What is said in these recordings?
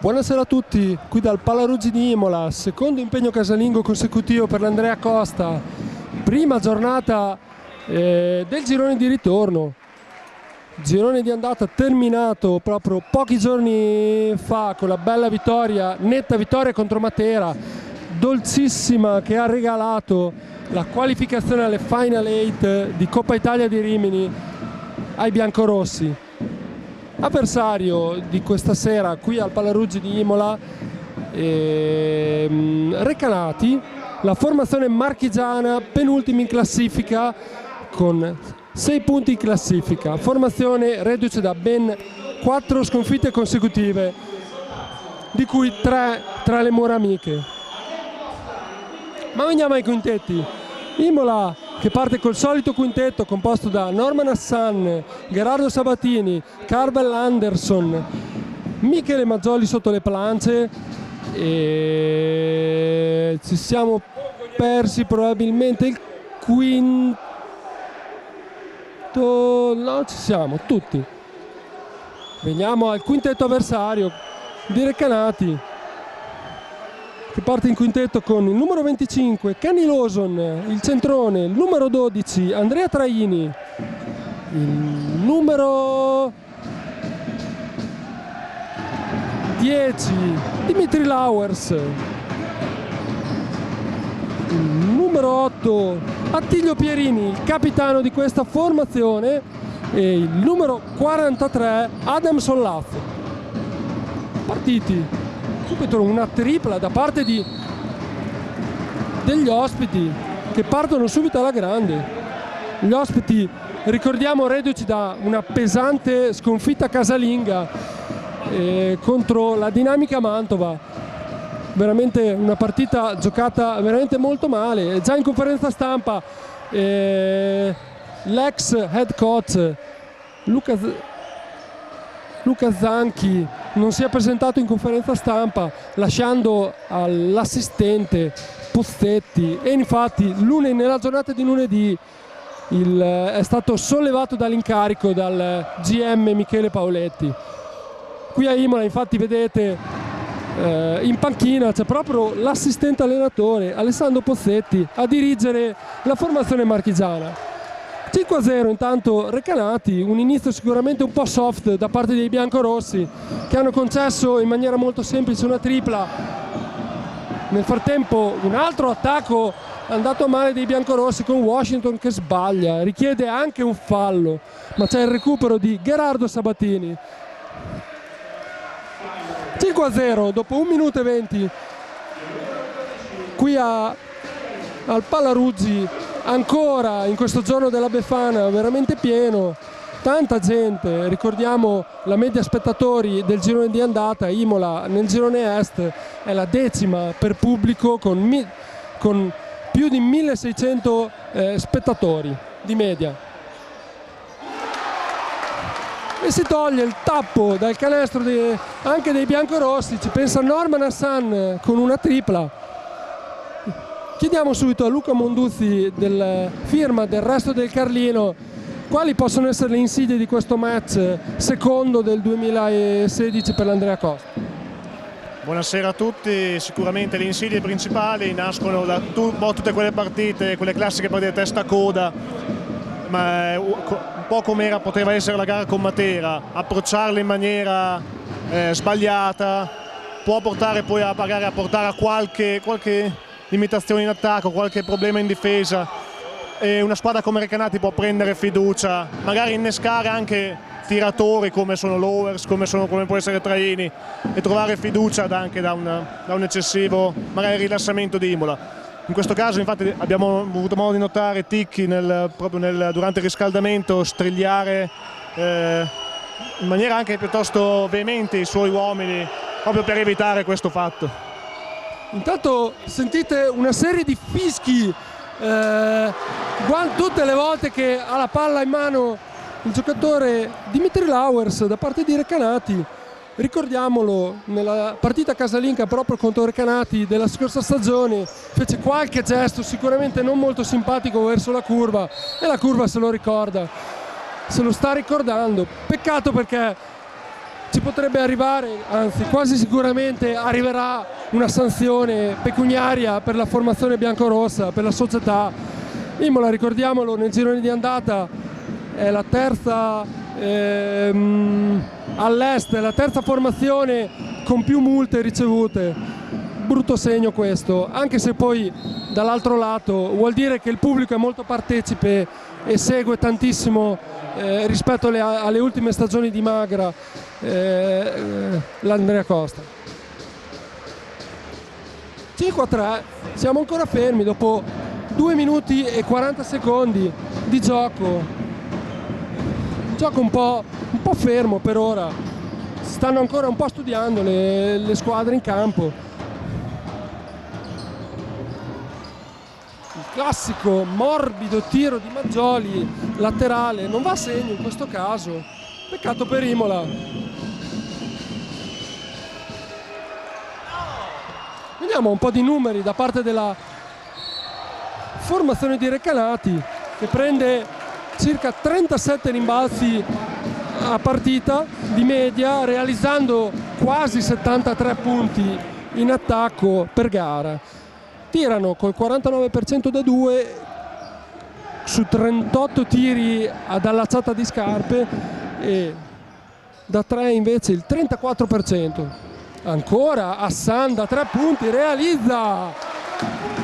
Buonasera a tutti, qui dal Pallaruggi di Imola, secondo impegno casalingo consecutivo per l'Andrea Costa, prima giornata del girone di ritorno. Girone di andata terminato proprio pochi giorni fa con la bella vittoria, netta vittoria contro Matera, dolcissima, che ha regalato la qualificazione alle Final 8 di Coppa Italia di Rimini ai biancorossi. Avversario di questa sera qui al Pallaruggi di Imola, Recanati, la formazione marchigiana, penultima in classifica con 6 punti in classifica, formazione reduce da ben 4 sconfitte consecutive, di cui 3 tra le mura amiche. Ma veniamo ai quintetti. Imola che parte col solito quintetto composto da Norman Hassan, Gerardo Sabatini, Carvel Anderson, Michele Maggioli sotto le plance, e ci siamo persi probabilmente il quinto, no, ci siamo tutti. Veniamo al quintetto avversario di Recanati, che parte in quintetto con il numero 25 Kenny Lawson, il centrone, il numero 12 Andrea Traini, il numero 10 Dimitri Lauers, il numero 8 Attilio Pierini, il capitano di questa formazione, e il numero 43 Adam Sollazzo. Partiti subito una tripla da parte degli ospiti, che partono subito alla grande. Gli ospiti, ricordiamo, reduci da una pesante sconfitta casalinga contro la Dinamica Mantova, veramente una partita giocata veramente molto male. Già in conferenza stampa l'ex head coach Luca Zanchi non si è presentato in conferenza stampa, lasciando all'assistente Pozzetti, e infatti nella giornata di lunedì è stato sollevato dall'incarico dal GM Michele Paoletti. Qui a Imola infatti vedete in panchina c'è proprio l'assistente allenatore Alessandro Pozzetti a dirigere la formazione marchigiana. 5-0 intanto Recanati, un inizio sicuramente un po' soft da parte dei biancorossi, che hanno concesso in maniera molto semplice una tripla. Nel frattempo un altro attacco andato a male dei biancorossi con Washington che sbaglia, richiede anche un fallo, ma c'è il recupero di Gerardo Sabatini. 5-0 dopo 1 minuto e 20 qui al Pallaruggi, ancora in questo giorno della Befana veramente pieno, tanta gente. Ricordiamo la media spettatori del girone di andata. Imola nel girone est è la 10ª per pubblico con più di 1600 spettatori di media. E si toglie il tappo dal canestro anche dei biancorossi, ci pensa Norman Hassan con una tripla. Chiediamo subito a Luca Monduzzi, del firma del Resto del Carlino, quali possono essere le insidie di questo match secondo del 2016 per l'Andrea Costa. Buonasera a tutti. Sicuramente le insidie principali nascono da tutte quelle partite, quelle classiche partite testa a coda, ma un po' come poteva essere la gara con Matera. Approcciarla in maniera sbagliata può portare poi magari a portare a qualche limitazione in attacco, qualche problema in difesa, e una squadra come Recanati può prendere fiducia, magari innescare anche tiratori come sono Lowers, come può essere Traini, e trovare fiducia anche da un eccessivo magari rilassamento di Imola. In questo caso infatti abbiamo avuto modo di notare Ticchi durante il riscaldamento strigliare in maniera anche piuttosto veemente i suoi uomini, proprio per evitare questo fatto. Intanto sentite una serie di fischi tutte le volte che ha la palla in mano il giocatore Dimitri Lauers da parte di Recanati. Ricordiamolo, nella partita casalinga proprio contro Recanati della scorsa stagione fece qualche gesto sicuramente non molto simpatico verso la curva, e la curva se lo ricorda, se lo sta ricordando. Peccato, perché ci potrebbe arrivare, anzi quasi sicuramente arriverà una sanzione pecuniaria per la formazione biancorossa, per la società. Imola, ricordiamolo, nel girone di andata è la terza all'est, è la terza formazione con più multe ricevute. Brutto segno questo, anche se poi dall'altro lato vuol dire che il pubblico è molto partecipe e segue tantissimo rispetto alle ultime stagioni di Magra l'Andrea Costa. 5-3, siamo ancora fermi dopo 2 minuti e 40 secondi di gioco. Gioco un po' fermo per ora, stanno ancora un po' studiando le squadre in campo. Il classico morbido tiro di Maggioli laterale, non va a segno in questo caso, peccato per Imola. Vediamo un po' di numeri da parte della formazione di Recanati, che prende circa 37 rimbalzi a partita di media, realizzando quasi 73 punti in attacco per gara. Tirano col 49% da 2 su 38 tiri ad allacciata di scarpe e da 3 invece il 34%. Ancora Hassan da 3 punti, realizza,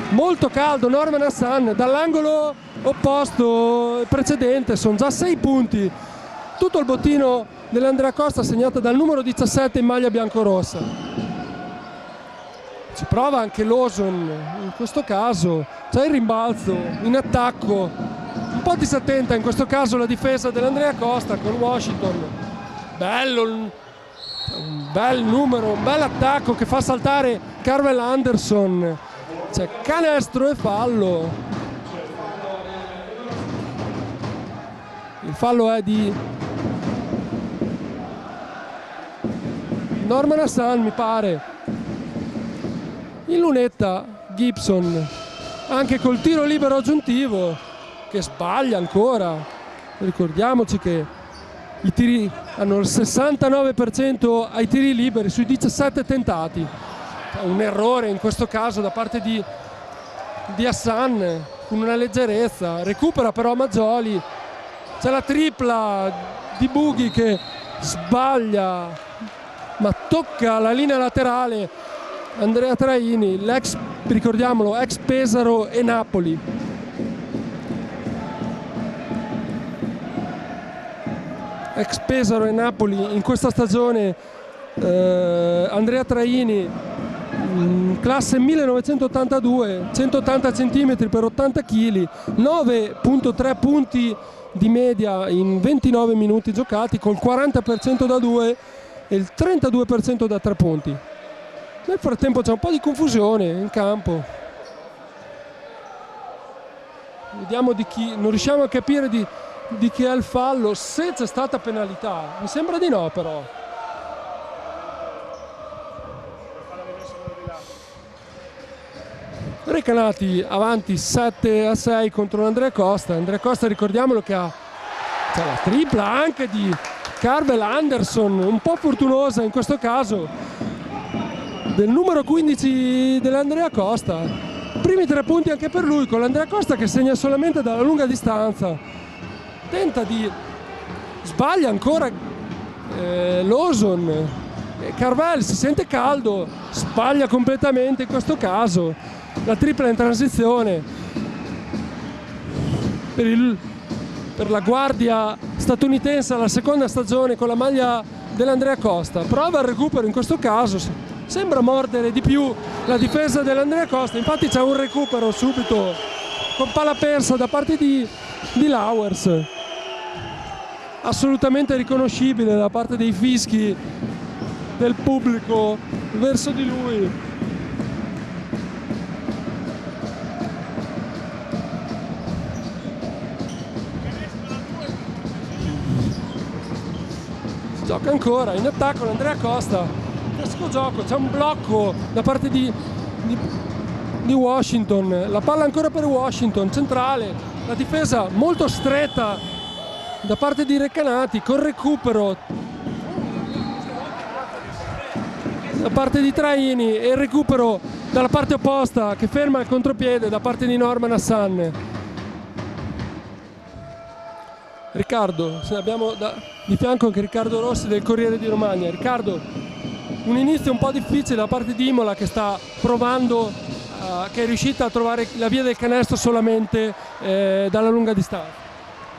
molto caldo Norman Hassan dall'angolo opposto precedente, sono già 6 punti. Tutto il bottino dell'Andrea Costa segnato dal numero 17 in maglia biancorossa. Ci prova anche Lawson in questo caso, c'è il rimbalzo in attacco, un po' disattenta in questo caso la difesa dell'Andrea Costa con Washington. Bello, un bel numero, un bel attacco che fa saltare Carvel Anderson. C'è canestro e fallo. Il fallo è di Norman Hassan, mi pare. In lunetta Gibson, anche col tiro libero aggiuntivo, che sbaglia ancora. Ricordiamoci che i tiri hanno il 69% ai tiri liberi sui 17 tentati. Un errore in questo caso da parte di Hassan con una leggerezza. Recupera però Maggioli. C'è la tripla di Bughi che sbaglia, ma tocca la linea laterale Andrea Traini, l'ex, ricordiamolo, ex Pesaro e Napoli. Ex Pesaro e Napoli in questa stagione. Andrea Traini, classe 1982, 180 cm per 80 kg, 9.3 punti di media in 29 minuti giocati, col 40% da 2 e il 32% da 3 punti. Nel frattempo c'è un po' di confusione in campo. Vediamo di chi, non riusciamo a capire di chi è il fallo, se c'è stata penalità. Mi sembra di no però. Recanati avanti 7-6 contro Andrea Costa. Andrea Costa, ricordiamolo, che ha la tripla anche di Carvel Anderson, un po' fortunosa in questo caso, del numero 15 dell'Andrea Costa. Primi 3 punti anche per lui, con l'Andrea Costa che segna solamente dalla lunga distanza. Tenta di, sbaglia ancora Lawson. Carvel si sente caldo, sbaglia completamente in questo caso. La tripla in transizione per la guardia statunitense alla seconda stagione con la maglia dell'Andrea Costa. Prova il recupero in questo caso, sembra mordere di più la difesa dell'Andrea Costa, infatti c'è un recupero subito con palla persa da parte di Lauers, assolutamente riconoscibile da parte dei fischi del pubblico verso di lui. Gioca ancora in attacco l'Andrea Costa, classico gioco, c'è un blocco da parte di Washington, la palla ancora per Washington, centrale, la difesa molto stretta da parte di Recanati, con recupero da parte di Traini e il recupero dalla parte opposta che ferma il contropiede da parte di Norman Hassan. Riccardo, abbiamo di fianco anche Riccardo Rossi del Corriere di Romagna. Riccardo, un inizio un po' difficile da parte di Imola che sta provando, che è riuscita a trovare la via del canestro solamente dalla lunga distanza.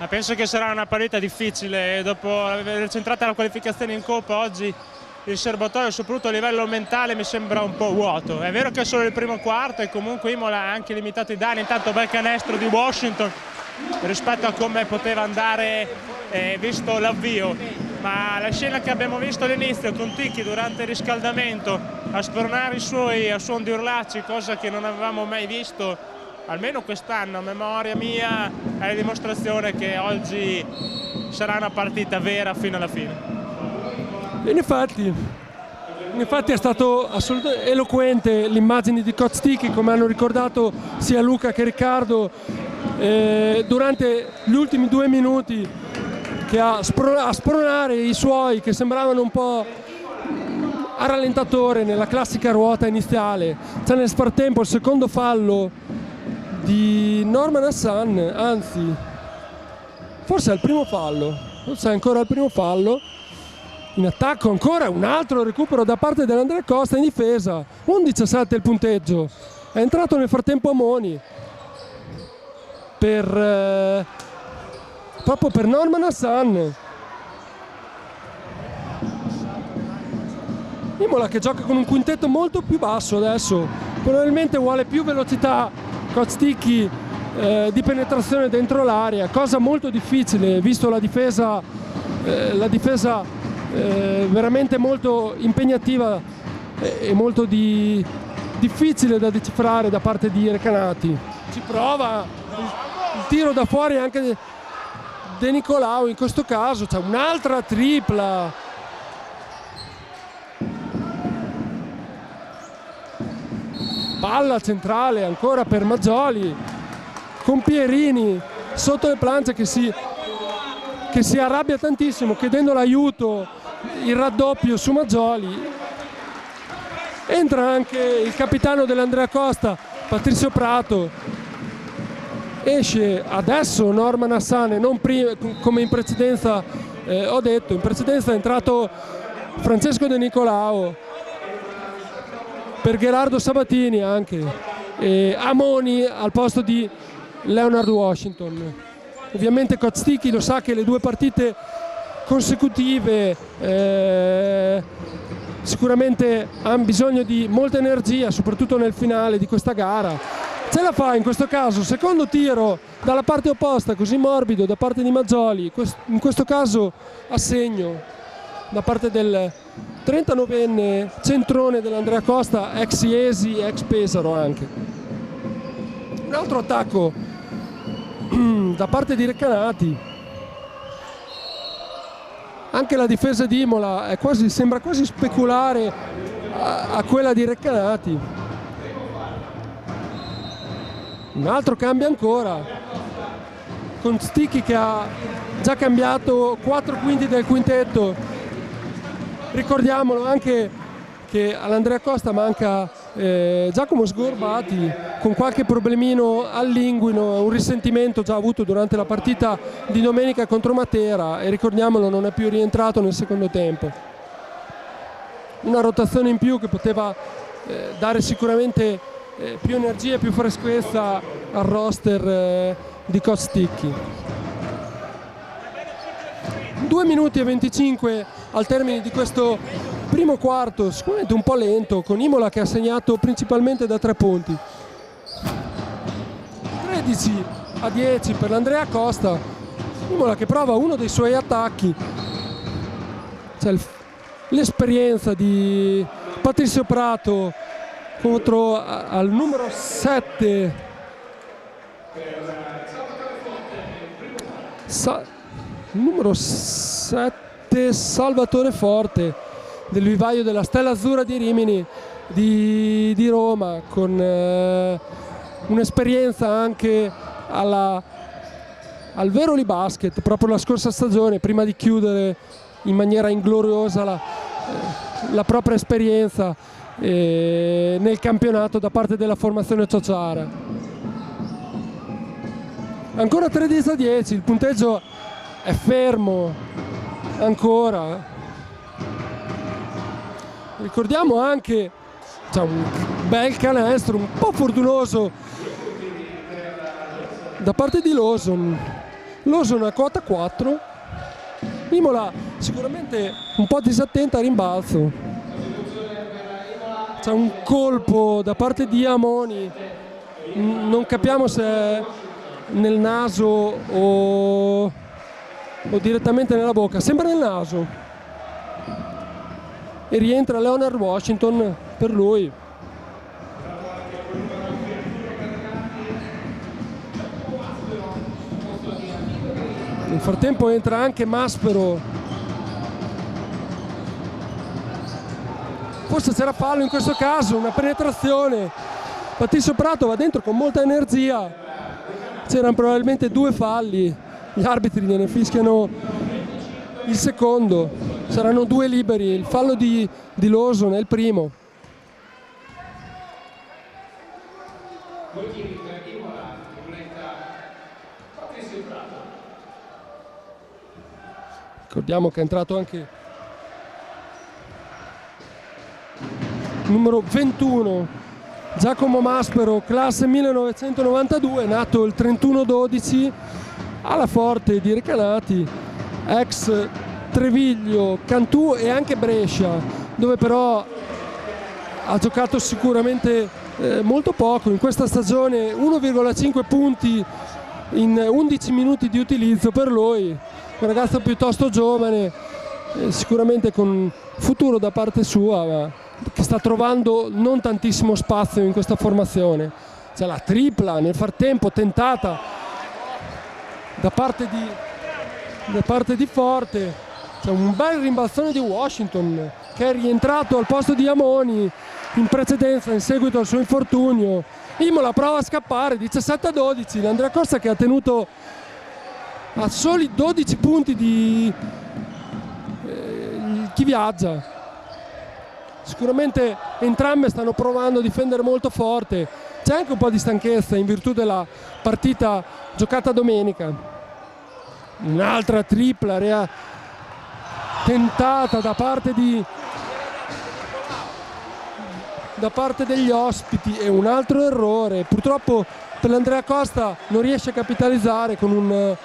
Penso che sarà una partita difficile, dopo aver centrato la qualificazione in Coppa oggi il serbatoio soprattutto a livello mentale mi sembra un po' vuoto. È vero che è solo il primo quarto e comunque Imola ha anche limitato i danni, intanto bel canestro di Washington rispetto a come poteva andare visto l'avvio, ma la scena che abbiamo visto all'inizio con Ticchi durante il riscaldamento a spronare i suoi a suon di urlacci, cosa che non avevamo mai visto almeno quest'anno, a memoria mia, è la dimostrazione che oggi sarà una partita vera fino alla fine. In effetti è stato assolutamente eloquente l'immagine di Coach Ticchi, come hanno ricordato sia Luca che Riccardo, durante gli ultimi 2 minuti che a spronare i suoi che sembravano un po' a rallentatore nella classica ruota iniziale. C'è nel frattempo il secondo fallo di Norman Hassan, anzi forse è il primo fallo, forse è ancora il primo fallo. In attacco ancora un altro recupero da parte dell'Andrea Costa in difesa, 11-17 il punteggio. È entrato nel frattempo Amoni proprio per Norman Hassan. Imola che gioca con un quintetto molto più basso adesso, probabilmente vuole più velocità. Coach Ticchi di penetrazione dentro l'area, cosa molto difficile visto la difesa veramente molto impegnativa e molto difficile da decifrare da parte di Recanati. Ci prova il tiro da fuori anche De Nicolau, in questo caso c'è un'altra tripla. Palla centrale ancora per Maggioli con Pierini sotto le planche che si arrabbia tantissimo chiedendo l'aiuto, il raddoppio su Maggioli. Entra anche il capitano dell'Andrea Costa, Patrizio Prato. Esce adesso Norman Hassan e non prima, come in precedenza ho detto. In precedenza è entrato Francesco De Nicolau per Gerardo Sabatini anche, e Amoni al posto di Leonard Washington. Ovviamente Coach Ticchi lo sa che le 2 partite consecutive sicuramente hanno bisogno di molta energia, soprattutto nel finale di questa gara. Ce la fa in questo caso, secondo tiro dalla parte opposta, così morbido da parte di Maggioli, in questo caso a segno da parte del 39enne centrone dell'Andrea Costa, ex Iesi, ex Pesaro anche. Un altro attacco da parte di Recanati. Anche la difesa di Imola sembra quasi speculare a quella di Recanati. Un altro cambio ancora, con Ticchi che ha già cambiato 4 quinti del quintetto. Ricordiamolo anche che all'Andrea Costa manca Giacomo Sgorbati con qualche problemino all'inguino, un risentimento già avuto durante la partita di domenica contro Matera, e ricordiamolo non è più rientrato nel secondo tempo. Una rotazione in più che poteva dare sicuramente più energia e più freschezza al roster di Coach Ticchi. 2 minuti e 25 al termine di questo primo quarto, sicuramente un po' lento, con Imola che ha segnato principalmente da 3 punti. 13-10 per l'Andrea Costa. Imola che prova uno dei suoi attacchi. C'è l'esperienza di Patrizio Prato contro al numero 7 numero 7 Salvatore Forte del vivaio della Stella Azzurra di Rimini di Roma, con un'esperienza anche al Veroli Basket proprio la scorsa stagione, prima di chiudere in maniera ingloriosa la propria esperienza nel campionato da parte della formazione Ciociara. Ancora 13-10, il punteggio è fermo ancora. Ricordiamo anche un bel canestro, un po' fortunoso da parte di Lawson. Lawson a quota 4. Imola sicuramente un po' disattenta a rimbalzo. C'è un colpo da parte di Amoni, non capiamo se è nel naso o direttamente nella bocca, sembra nel naso, e rientra Leonard Washington per lui. Nel frattempo entra anche Maspero, forse c'era fallo in questo caso, una penetrazione. Patrizio Prato va dentro con molta energia, c'erano probabilmente 2 falli, gli arbitri ne fischiano il secondo, saranno 2 liberi, il fallo di Lawson è il primo. Ricordiamo che è entrato anche numero 21 Giacomo Maspero, classe 1992, nato il 31/12 alla Forte di Recanati, ex Treviglio, Cantù e anche Brescia, dove però ha giocato sicuramente molto poco. In questa stagione 1,5 punti in 11 minuti di utilizzo per lui, un ragazzo piuttosto giovane, sicuramente con futuro da parte sua, ma che sta trovando non tantissimo spazio in questa formazione. C'è la tripla nel frattempo tentata da parte di Forte. C'è un bel rimbalzone di Washington che è rientrato al posto di Amoni in precedenza in seguito al suo infortunio. Imola prova a scappare, 17-12, l'Andrea Costa che ha tenuto a soli 12 punti di chi viaggia. Sicuramente entrambe stanno provando a difendere molto forte, c'è anche un po' di stanchezza in virtù della partita giocata domenica. Un'altra tripla tentata da parte degli ospiti e un altro errore. Purtroppo per l'Andrea Costa non riesce a capitalizzare con un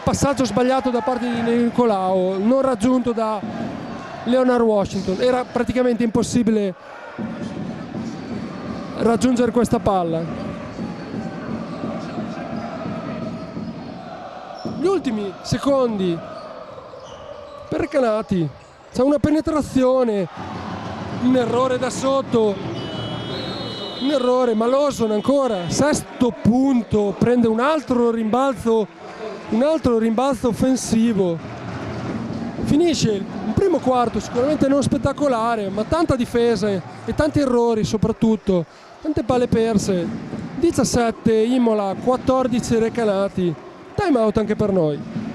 passaggio sbagliato da parte di Nicolao, non raggiunto da Leonard Washington. Era praticamente impossibile raggiungere questa palla. Gli ultimi secondi per Recanati, c'è una penetrazione, un errore da sotto, un errore, ma Lawson ancora, 6° punto, prende un altro rimbalzo offensivo. Finisce un primo quarto sicuramente non spettacolare, ma tanta difesa e tanti errori soprattutto, tante palle perse. 17 Imola, 14 Recanati, time out anche per noi.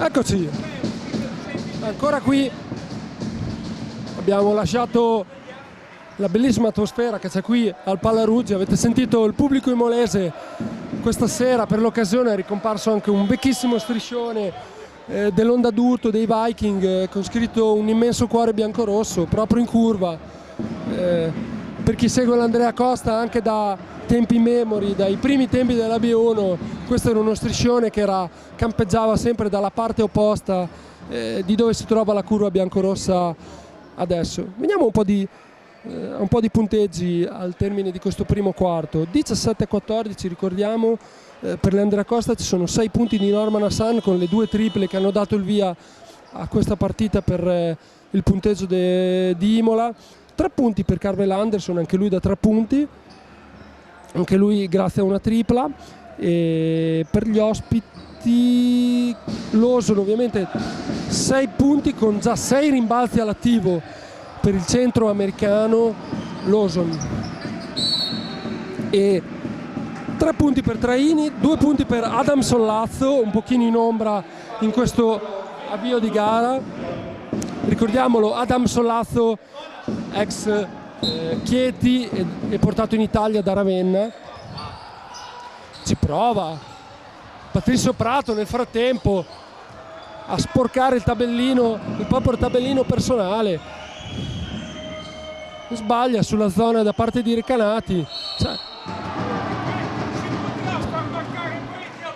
Eccoci, ancora qui. Abbiamo lasciato la bellissima atmosfera che c'è qui al Pallaruggi. Avete sentito il pubblico imolese questa sera. Per l'occasione è ricomparso anche un vecchissimo striscione dell'onda d'urto dei Viking con scritto un immenso cuore biancorosso proprio in curva. Per chi segue l'Andrea Costa anche da tempi memori, dai primi tempi della B1, questo era uno striscione che campeggiava sempre dalla parte opposta di dove si trova la curva biancorossa adesso. Veniamo un po' di punteggi al termine di questo primo quarto. 17-14, ricordiamo, per l'Andrea Costa ci sono 6 punti di Norman Hassan con le 2 triple che hanno dato il via a questa partita per il punteggio di Imola. 3 punti per Carmel Anderson, anche lui da 3 punti, anche lui grazie a una tripla. E per gli ospiti Lawson ovviamente 6 punti con già 6 rimbalzi all'attivo per il centro americano Lawson, e 3 punti per Traini, 2 punti per Adam Sollazzo, un pochino in ombra in questo avvio di gara. Ricordiamolo, Adam Sollazzo ex Chieti e portato in Italia da Ravenna. Ci prova Patrizio Prato nel frattempo a sporcare il tabellino, il proprio tabellino personale. Sbaglia sulla zona da parte di Recanati.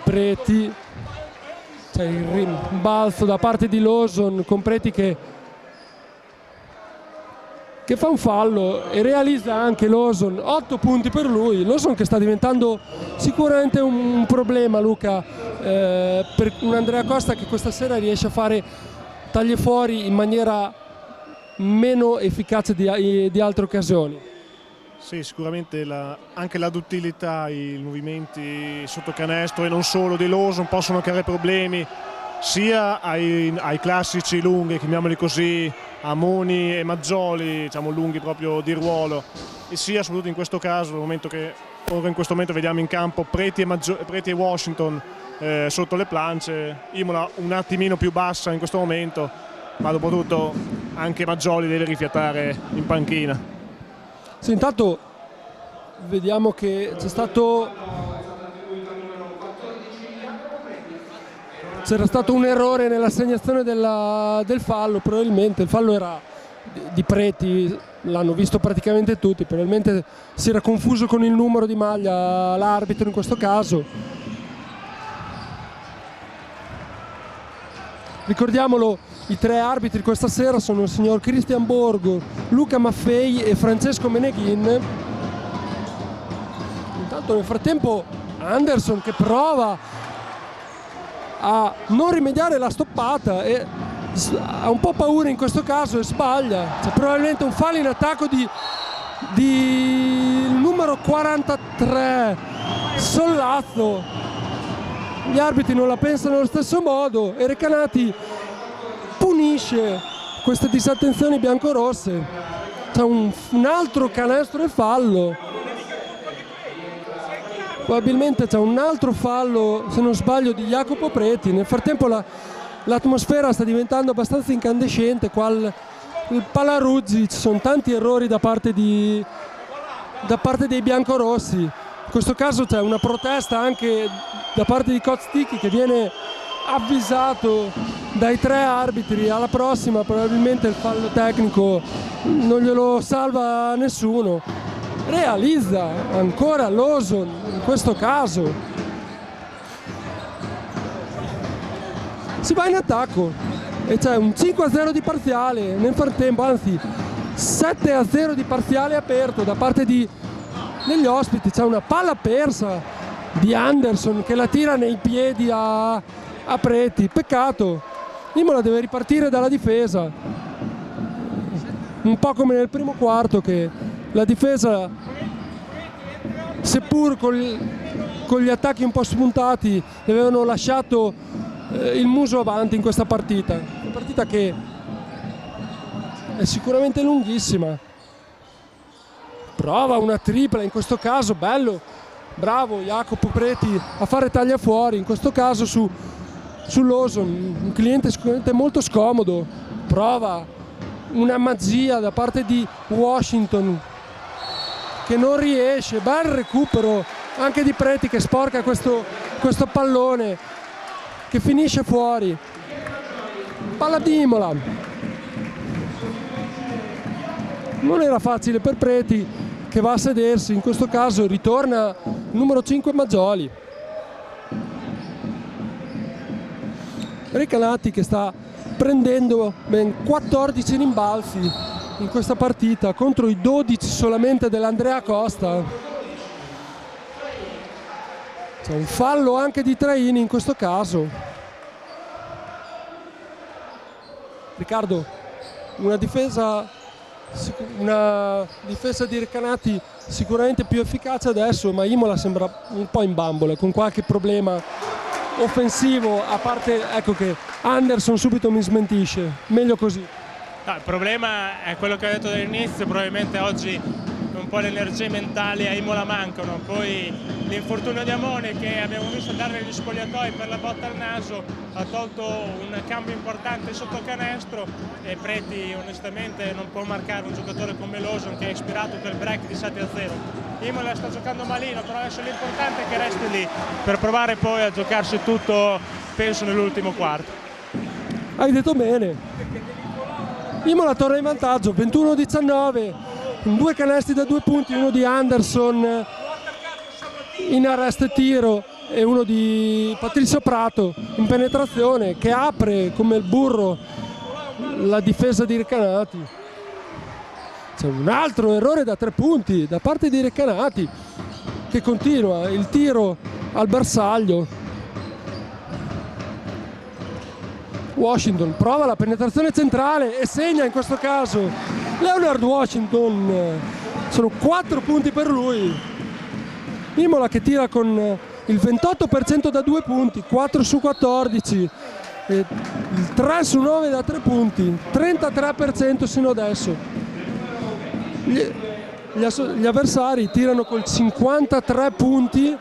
Preti, c'è il rimbalzo da parte di Lawson con Preti che fa un fallo e realizza anche Lawson. 8 punti per lui. Lawson che sta diventando sicuramente un problema, Luca, per un Andrea Costa che questa sera riesce a fare taglie fuori in maniera meno efficace di altre occasioni. Sì, sicuramente anche la duttilità, i movimenti sotto canestro e non solo di Lawson possono creare problemi sia ai classici lunghi, chiamiamoli così, a Moni e Maggioli, diciamo lunghi proprio di ruolo, e sia soprattutto in questo caso, nel momento che ora in questo momento vediamo in campo Preti e Washington sotto le planche, Imola un attimino più bassa in questo momento, ma dopotutto anche Maggioli deve rifiatare in panchina. Sì, intanto vediamo che c'era stato un errore nell'assegnazione del fallo. Probabilmente il fallo era di Preti, l'hanno visto praticamente tutti, probabilmente si era confuso con il numero di maglia l'arbitro in questo caso. Ricordiamolo, i 3 arbitri questa sera sono il signor Cristian Borgo, Luca Maffei e Francesco Meneghin. Intanto nel frattempo Anderson che prova a non rimediare la stoppata e ha un po' paura in questo caso e sbaglia. C'è probabilmente un fallo in attacco di numero 43 Sollazzo. Gli arbitri non la pensano allo stesso modo e Recanati punisce queste disattenzioni biancorosse. C'è un altro canestro e fallo. Probabilmente c'è un altro fallo, se non sbaglio, di Jacopo Preti. Nel frattempo l'atmosfera sta diventando abbastanza incandescente. Qua il Palaruzzi, ci sono tanti errori da parte dei biancorossi. In questo caso c'è una protesta anche da parte di Kozticki che viene avvisato dai 3 arbitri. Alla prossima probabilmente il fallo tecnico non glielo salva nessuno. Realizza ancora Lawson in questo caso. Si va in attacco e c'è un 5-0 di parziale nel frattempo, anzi 7-0 di parziale aperto da parte degli ospiti. C'è una palla persa di Anderson che la tira nei piedi a Preti. Peccato, Imola deve ripartire dalla difesa, un po' come nel primo quarto, che la difesa, seppur con gli attacchi un po' spuntati, le avevano lasciato il muso avanti in questa partita. Una partita che è sicuramente lunghissima. Prova una tripla in questo caso, bello, bravo Jacopo Preti a fare taglia fuori, in questo caso su Lawson, un cliente sicuramente molto scomodo. Prova una magia da parte di Washington che non riesce. Bel recupero anche di Preti che sporca questo pallone che finisce fuori. Palla di Imola. Non era facile per Preti, che va a sedersi. In questo caso ritorna numero 5 Maggioli. Recanati che sta prendendo ben 14 rimbalzi in questa partita contro i 12 solamente dell'Andrea Costa. C'è un fallo anche di Traini in questo caso. Riccardo, una difesa di Recanati sicuramente più efficace adesso, ma Imola sembra un po' in bambole, con qualche problema offensivo, a parte ecco che Anderson subito mi smentisce. Meglio così. No, il problema è quello che ho detto dall'inizio, probabilmente oggi un po' le energie mentali a Imola mancano, poi l'infortunio di Amoni che abbiamo visto andare negli spogliatoi per la botta al naso ha tolto un cambio importante sotto canestro e Preti onestamente non può marcare un giocatore come Lawson che ha ispirato quel break di 7-0. Imola sta giocando malino, però adesso l'importante è che resti lì per provare poi a giocarsi tutto, penso, nell'ultimo quarto. Hai detto bene. Imola torna in vantaggio, 21-19, due canestri da 2 punti, uno di Anderson in arresto e tiro e uno di Patrizio Prato in penetrazione, che apre come il burro la difesa di Recanati. C'è un altro errore da 3 punti da parte di Recanati, che continua il tiro al bersaglio. Washington prova la penetrazione centrale e segna in questo caso Leonard Washington. Sono 4 punti per lui. Imola che tira con il 28% da 2 punti, 4 su 14, il 3 su 9 da 3 punti, 33% sino adesso. Gli avversari tirano col 53 punti,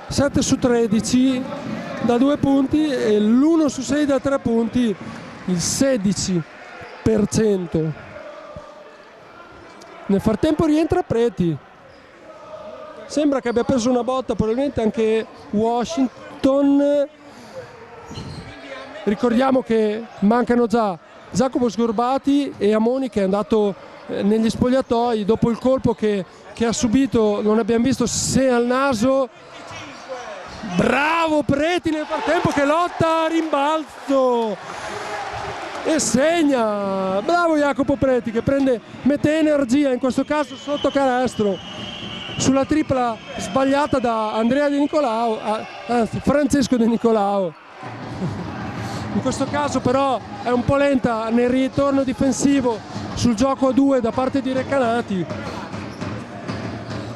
7 su 13 da 2 punti e l'1 su 6 da 3 punti, il 16%. Nel frattempo rientra Preti. Sembra che abbia preso una botta, probabilmente anche Washington. Ricordiamo che mancano già Giacomo Sgorbati e Amoni, che è andato negli spogliatoi dopo il colpo che ha subito. Non abbiamo visto se al naso. Bravo Preti nel frattempo che lotta a rimbalzo e segna. Bravo Jacopo Preti che mette energia, in questo caso sotto canestro, sulla tripla sbagliata da Andrea Di Nicolao, anzi Francesco Di Nicolao. In questo caso però è un po' lenta nel ritorno difensivo sul gioco a 2 da parte di Recanati.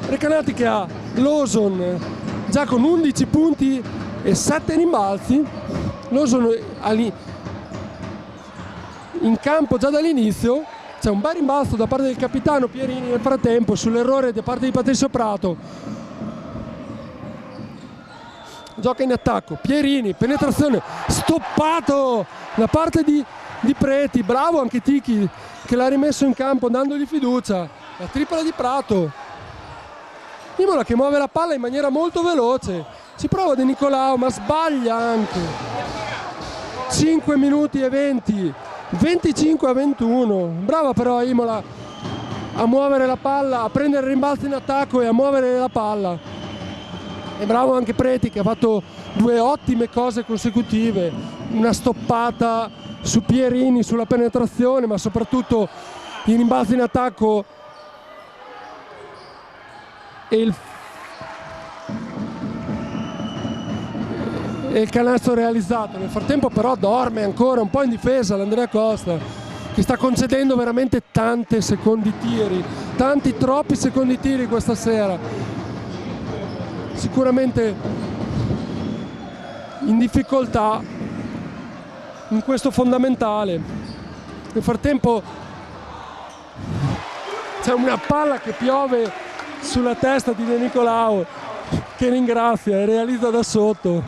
Recanati che ha Lawson già con 11 punti e 7 rimbalzi. Lawson in campo già dall'inizio. C'è un bel rimbalzo da parte del capitano Pierini nel frattempo sull'errore da parte di Patrizio Prato. Gioca in attacco, Pierini, penetrazione, stoppato da parte di Preti. Bravo anche Tichi che l'ha rimesso in campo dandogli fiducia. La tripla di Prato. Imola che muove la palla in maniera molto veloce, ci prova De Nicolao ma sbaglia anche. 5 minuti e 20, 25-21. Brava però Imola a muovere la palla, a prendere il rimbalzo in attacco e a muovere la palla. E bravo anche Preti che ha fatto 2 ottime cose consecutive, una stoppata su Pierini sulla penetrazione, ma soprattutto i rimbalzi in attacco e il canestro realizzato. Nel frattempo però dorme ancora un po' in difesa l'Andrea Costa, che sta concedendo veramente tanti troppi secondi tiri questa sera. Sicuramente in difficoltà in questo fondamentale. Nel frattempo c'è una palla che piove sulla testa di De Nicolao, che ringrazia e realizza da sotto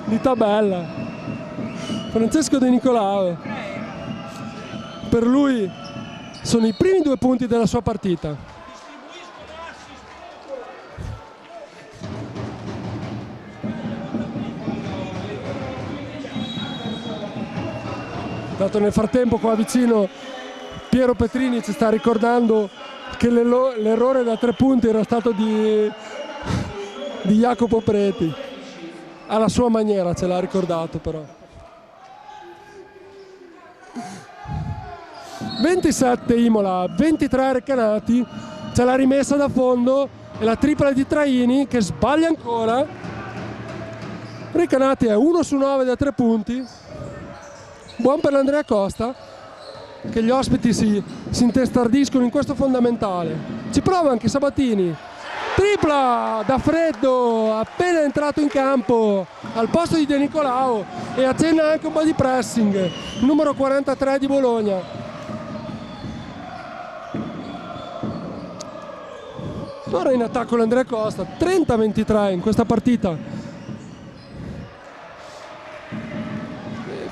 di tabella. Francesco De Nicolao, per lui sono i primi 2 punti della sua partita. Dato nel frattempo qua vicino Piero Petrini ci sta ricordando che l'errore da 3 punti era stato di Jacopo Preti. Alla sua maniera ce l'ha ricordato però. 27 Imola, 23 Recanati, c'è la rimessa da fondo e la tripla di Traini che sbaglia ancora. Recanati è 1 su 9 da 3 punti, buon per l'Andrea Costa, che gli ospiti si intestardiscono in questo fondamentale. Ci prova anche Sabatini, tripla da freddo, appena entrato in campo al posto di De Nicolao, e accenna anche un po' di pressing, numero 43 di Bologna. Ora in attacco l'Andrea Costa, 30-23 in questa partita.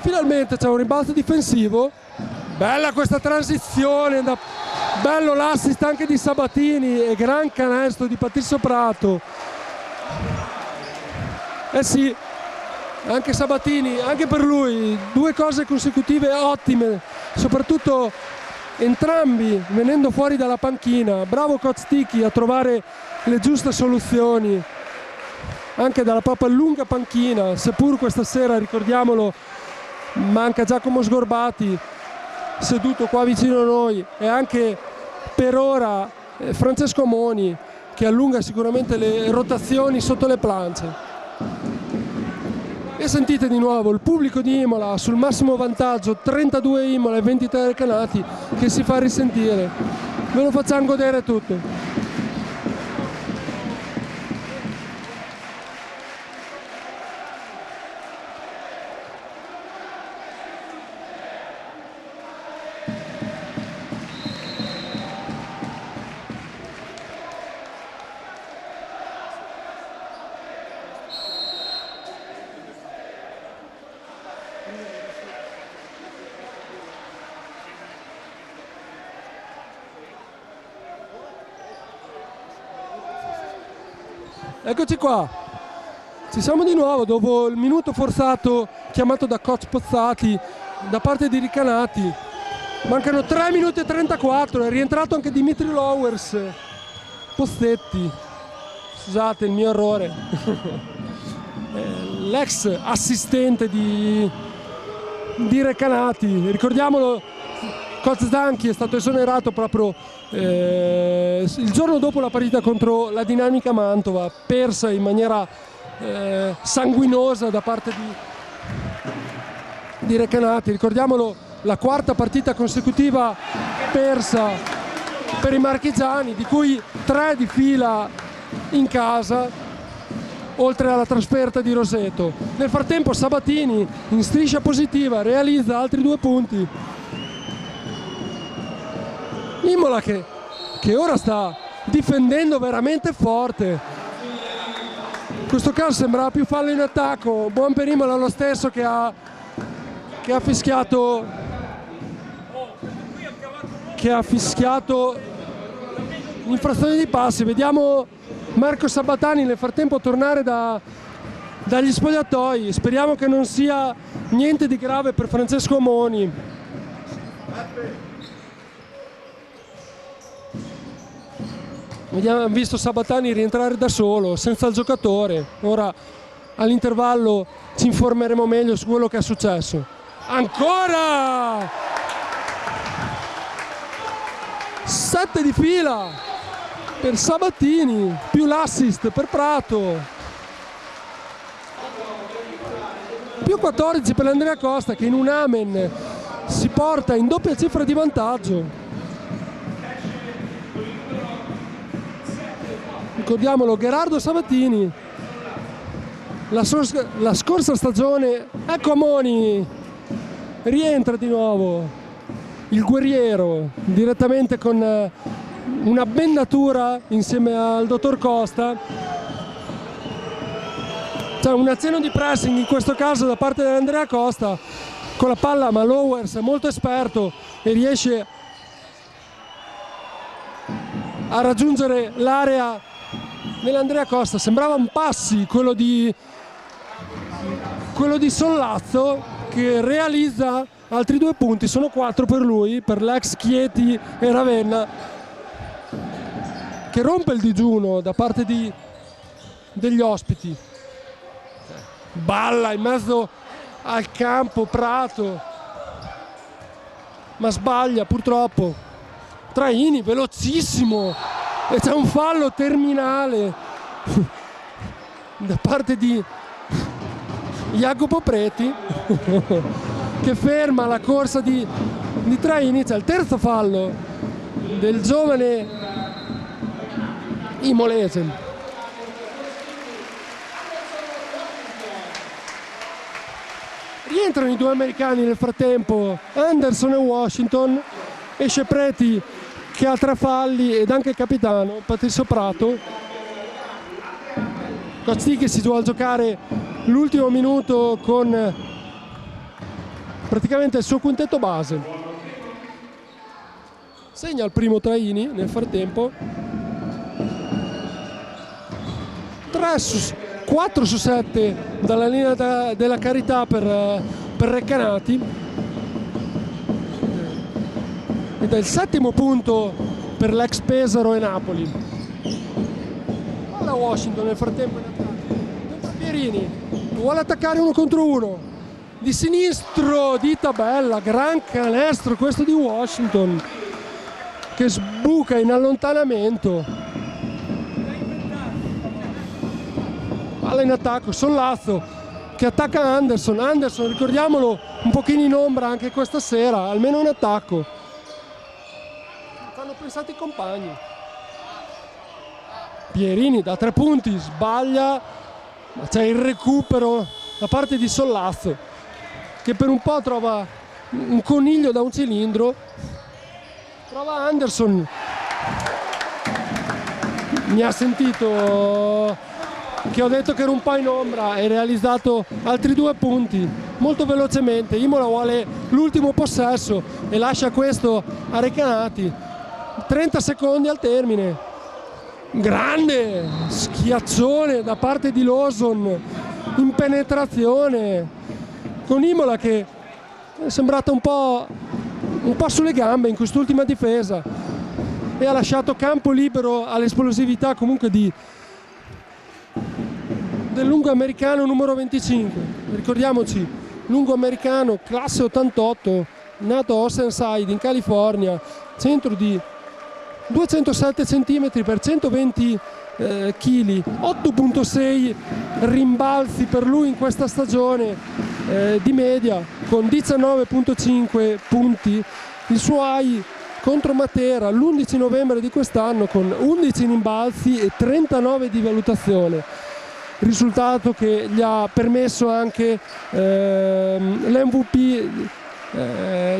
Finalmente c'è un rimbalzo difensivo, bella questa transizione, bello l'assist anche di Sabatini e gran canestro di Patrizio Prato. Eh sì, anche Sabatini, anche per lui 2 cose consecutive ottime, soprattutto entrambi venendo fuori dalla panchina. Bravo coach Ticchi a trovare le giuste soluzioni anche dalla propria lunga panchina, seppur questa sera, ricordiamolo, manca Giacomo Sgorbati seduto qua vicino a noi, e anche per ora Francesco Moni, che allunga sicuramente le rotazioni sotto le plance. E sentite di nuovo il pubblico di Imola sul massimo vantaggio, 32 Imola e 23 Recanati, che si fa risentire. Ve lo facciamo godere tutto. Eccoci qua, ci siamo di nuovo dopo il minuto forzato chiamato da coach Pozzati da parte di Recanati. Mancano 3 minuti e 34, è rientrato anche Dimitri Lowers. Pozzetti, scusate il mio errore, l'ex assistente di Recanati. Ricordiamolo, coach Zanchi è stato esonerato proprio il giorno dopo la partita contro la Dinamica Mantova, persa in maniera sanguinosa da parte di Recanati. Ricordiamolo, la 4ª partita consecutiva persa per i marchigiani, di cui 3 di fila in casa, oltre alla trasferta di Roseto. Nel frattempo Sabatini in striscia positiva realizza altri 2 punti. Imola che ora sta difendendo veramente forte. In questo caso sembrava più fallo in attacco. Buon per Imola lo stesso, che ha fischiato l'infrazione di passi. Vediamo Marco Sabatani nel frattempo tornare dagli spogliatoi. Speriamo che non sia niente di grave per Francesco Moni. Abbiamo visto Sabatani rientrare da solo, senza il giocatore. Ora all'intervallo ci informeremo meglio su quello che è successo. Ancora! 7 di fila per Sabatini, più l'assist per Prato. Più 14 per l'Andrea Costa, che in un amen si porta in doppia cifra di vantaggio. Ricordiamolo, Gerardo Sabatini, la scorsa stagione, ecco Moni, rientra di nuovo, il guerriero, direttamente con una bendatura insieme al dottor Costa. C'è un accenno di pressing in questo caso da parte dell'Andrea Costa con la palla, ma Lowers è molto esperto e riesce a raggiungere l'area nell'Andrea Costa. Sembrava un passi quello di Sollazzo, che realizza altri 2 punti, sono 4 per lui, per l'ex Chieti e Ravenna, che rompe il digiuno da parte degli ospiti. Balla in mezzo al campo Prato, ma sbaglia purtroppo. Traini velocissimo e c'è un fallo terminale da parte di Jacopo Preti che ferma la corsa di Traini. C'è il terzo fallo del giovane imolese. Rientrano i 2 americani nel frattempo, Anderson e Washington. Esce Preti che ha 3 falli ed anche il capitano Patrizio Prato. Coach che si vuole giocare l'ultimo minuto con praticamente il suo quintetto base. Segna il primo Traini nel frattempo. 4 su 7 dalla linea della Carità per Recanati, ed è il 7° punto per l'ex Pesaro e Napoli. Palla Washington nel frattempo in attacco. Pierini vuole attaccare 1 contro 1 di sinistro, dita bella, gran canestro questo di Washington che sbuca in allontanamento. Palla in attacco, Sollazzo che attacca Anderson. Anderson, ricordiamolo, un pochino in ombra anche questa sera, almeno in attacco. Hanno pensato i compagni. Pierini da 3 punti, sbaglia, ma c'è il recupero da parte di Sollazzo che per un po' trova un coniglio da un cilindro. Trova Anderson. Mi ha sentito che ho detto che era un po' in ombra e realizzato altri 2 punti molto velocemente. Imola vuole l'ultimo possesso e lascia questo a Recanati. 30 secondi al termine. Grande schiaccione da parte di Lawson in penetrazione, con Imola che è sembrata un po' sulle gambe in quest'ultima difesa e ha lasciato campo libero all'esplosività comunque del lungo americano numero 25. Ricordiamoci, lungo americano classe 88, nato a Oceanside in California, centro di 207 cm per 120 kg, 8.6 rimbalzi per lui in questa stagione di media, con 19.5 punti. Il suo high contro Matera l'11 novembre di quest'anno con 11 rimbalzi e 39 di valutazione, risultato che gli ha permesso anche l'MVP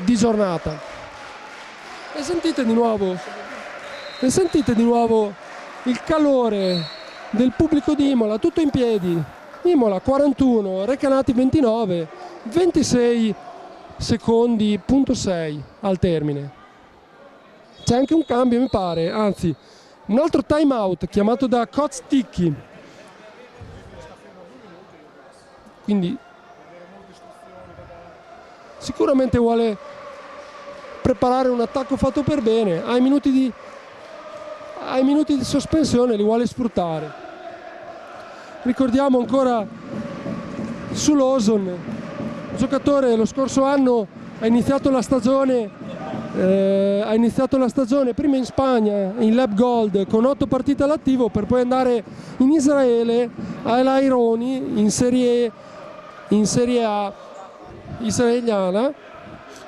di giornata. E sentite di nuovo il calore del pubblico di Imola, tutto in piedi. Imola 41, Recanati 29, 26 secondi, punto 6 al termine. C'è anche un cambio, mi pare, anzi un altro time out chiamato da Coach Ticchi. Quindi sicuramente vuole preparare un attacco fatto per bene. Ai minuti di sospensione li vuole sfruttare. Ricordiamo ancora su Lawson, giocatore lo scorso anno ha iniziato la stagione prima in Spagna in Lab Gold con 8 partite all'attivo, per poi andare in Israele al Aironi in Serie A israeliana,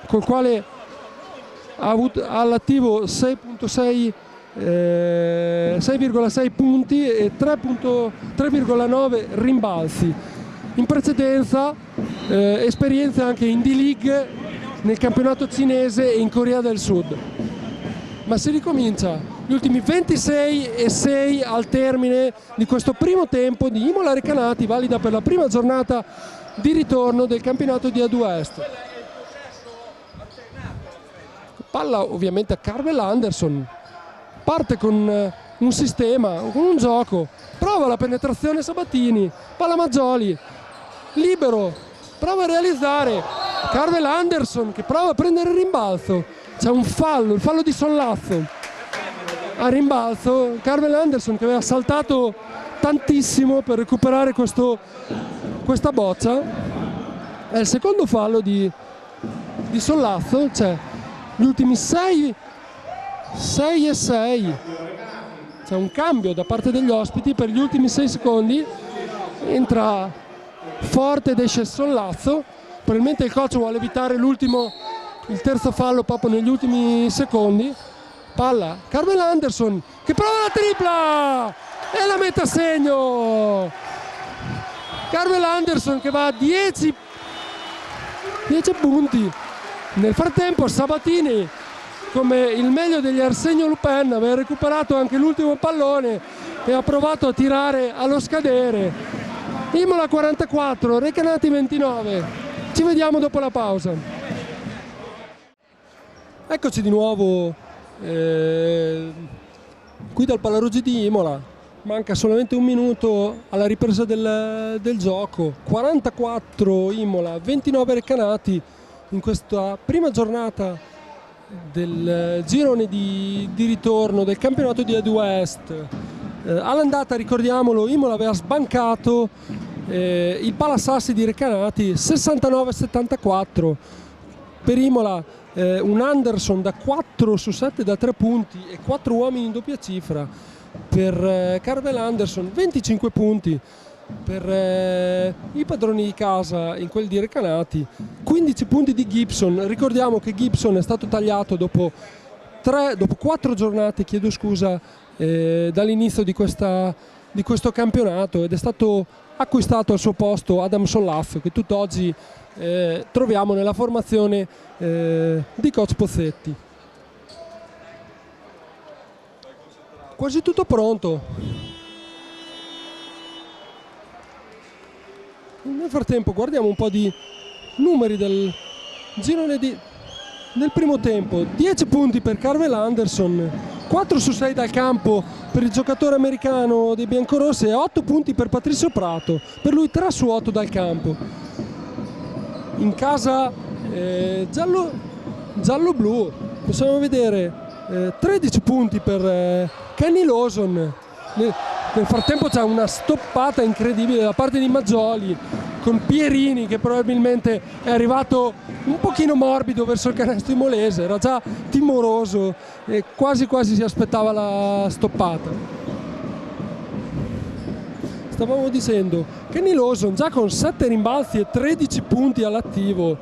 col quale ha avuto all'attivo 6,6 punti e 3,9 rimbalzi. In precedenza esperienze anche in D-League, nel campionato cinese e in Corea del Sud. Ma si ricomincia, gli ultimi 26-6 al termine di questo primo tempo di Imola Recanati, valida per la prima giornata di ritorno del campionato di A2 Est. Palla ovviamente a Carvel Anderson, parte con un sistema, con un gioco, prova la penetrazione Sabatini, palla Maggioli, libero, prova a realizzare, Carvel Anderson che prova a prendere il rimbalzo, c'è un fallo, il fallo di Sollazzo a rimbalzo. Carvel Anderson che aveva saltato tantissimo per recuperare questa boccia, è il secondo fallo di Sollazzo. C'è gli ultimi 6 e 6, c'è un cambio da parte degli ospiti per gli ultimi 6 secondi, entra forte ed esce Sollazzo, probabilmente il coach vuole evitare il terzo fallo proprio negli ultimi secondi. Palla Carvel Anderson che prova la tripla e la mette a segno. Carvel Anderson che va a 10 punti. Nel frattempo Sabatini, come il meglio degli Arsenio Lupin, aveva recuperato anche l'ultimo pallone e ha provato a tirare allo scadere. Imola 44, Recanati 29. Ci vediamo dopo la pausa. Eccoci di nuovo qui dal Pallaruggi di Imola. Manca solamente un minuto alla ripresa del gioco. 44 Imola, 29 Recanati in questa prima giornata del girone di ritorno del campionato di A2 Est. All'andata, ricordiamolo, Imola aveva sbancato il Palasassi di Recanati 69-74. Per Imola un Anderson da 4 su 7 da 3 punti e 4 uomini in doppia cifra. Per Carvel Anderson 25 punti, per i padroni di casa in quel di Recanati 15 punti di Gibson. Ricordiamo che Gibson è stato tagliato dopo 4 giornate, chiedo scusa, dall'inizio di questo campionato, ed è stato acquistato al suo posto Adam Sollazzo, che tutt'oggi troviamo nella formazione di coach Pozzetti. Quasi tutto pronto. Nel frattempo guardiamo un po' di numeri del girone del primo tempo. 10 punti per Carvel Anderson, 4 su 6 dal campo per il giocatore americano dei biancorossi e 8 punti per Patrizio Prato, per lui 3 su 8 dal campo. In casa giallo-blu possiamo vedere 13 punti per Kenny Lawson. Nel frattempo c'è una stoppata incredibile da parte di Maggioli, con Pierini che probabilmente è arrivato un pochino morbido verso il canestro imolese, era già timoroso e quasi si aspettava la stoppata. Stavamo dicendo, Kenny Lawson già con 7 rimbalzi e 13 punti all'attivo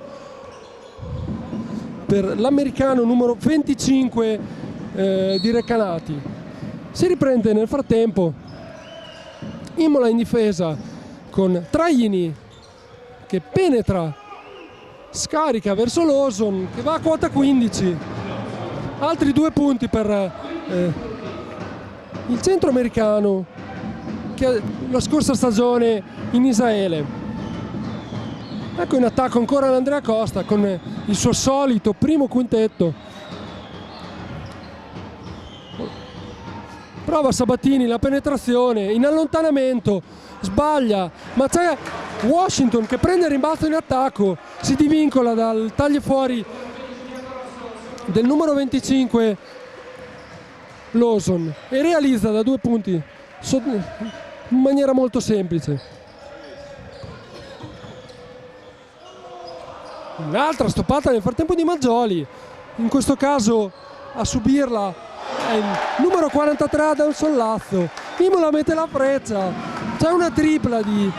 per l'americano numero 25 di Recanati. Si riprende nel frattempo Imola in difesa con Traini che penetra, scarica verso Lawson che va a quota 15. Altri 2 punti per il centro americano che la scorsa stagione in Israele. Ecco in attacco ancora l'Andrea Costa con il suo solito primo quintetto. Prova Sabatini la penetrazione in allontanamento, sbaglia, ma c'è Washington che prende il rimbalzo in attacco, si divincola dal taglio fuori del numero 25 Lawson e realizza da 2 punti in maniera molto semplice. Un'altra stoppata nel frattempo di Maggioli, in questo caso a subirla è il numero 43 Adam Sollazzo. Imola mette la freccia, c'è una tripla di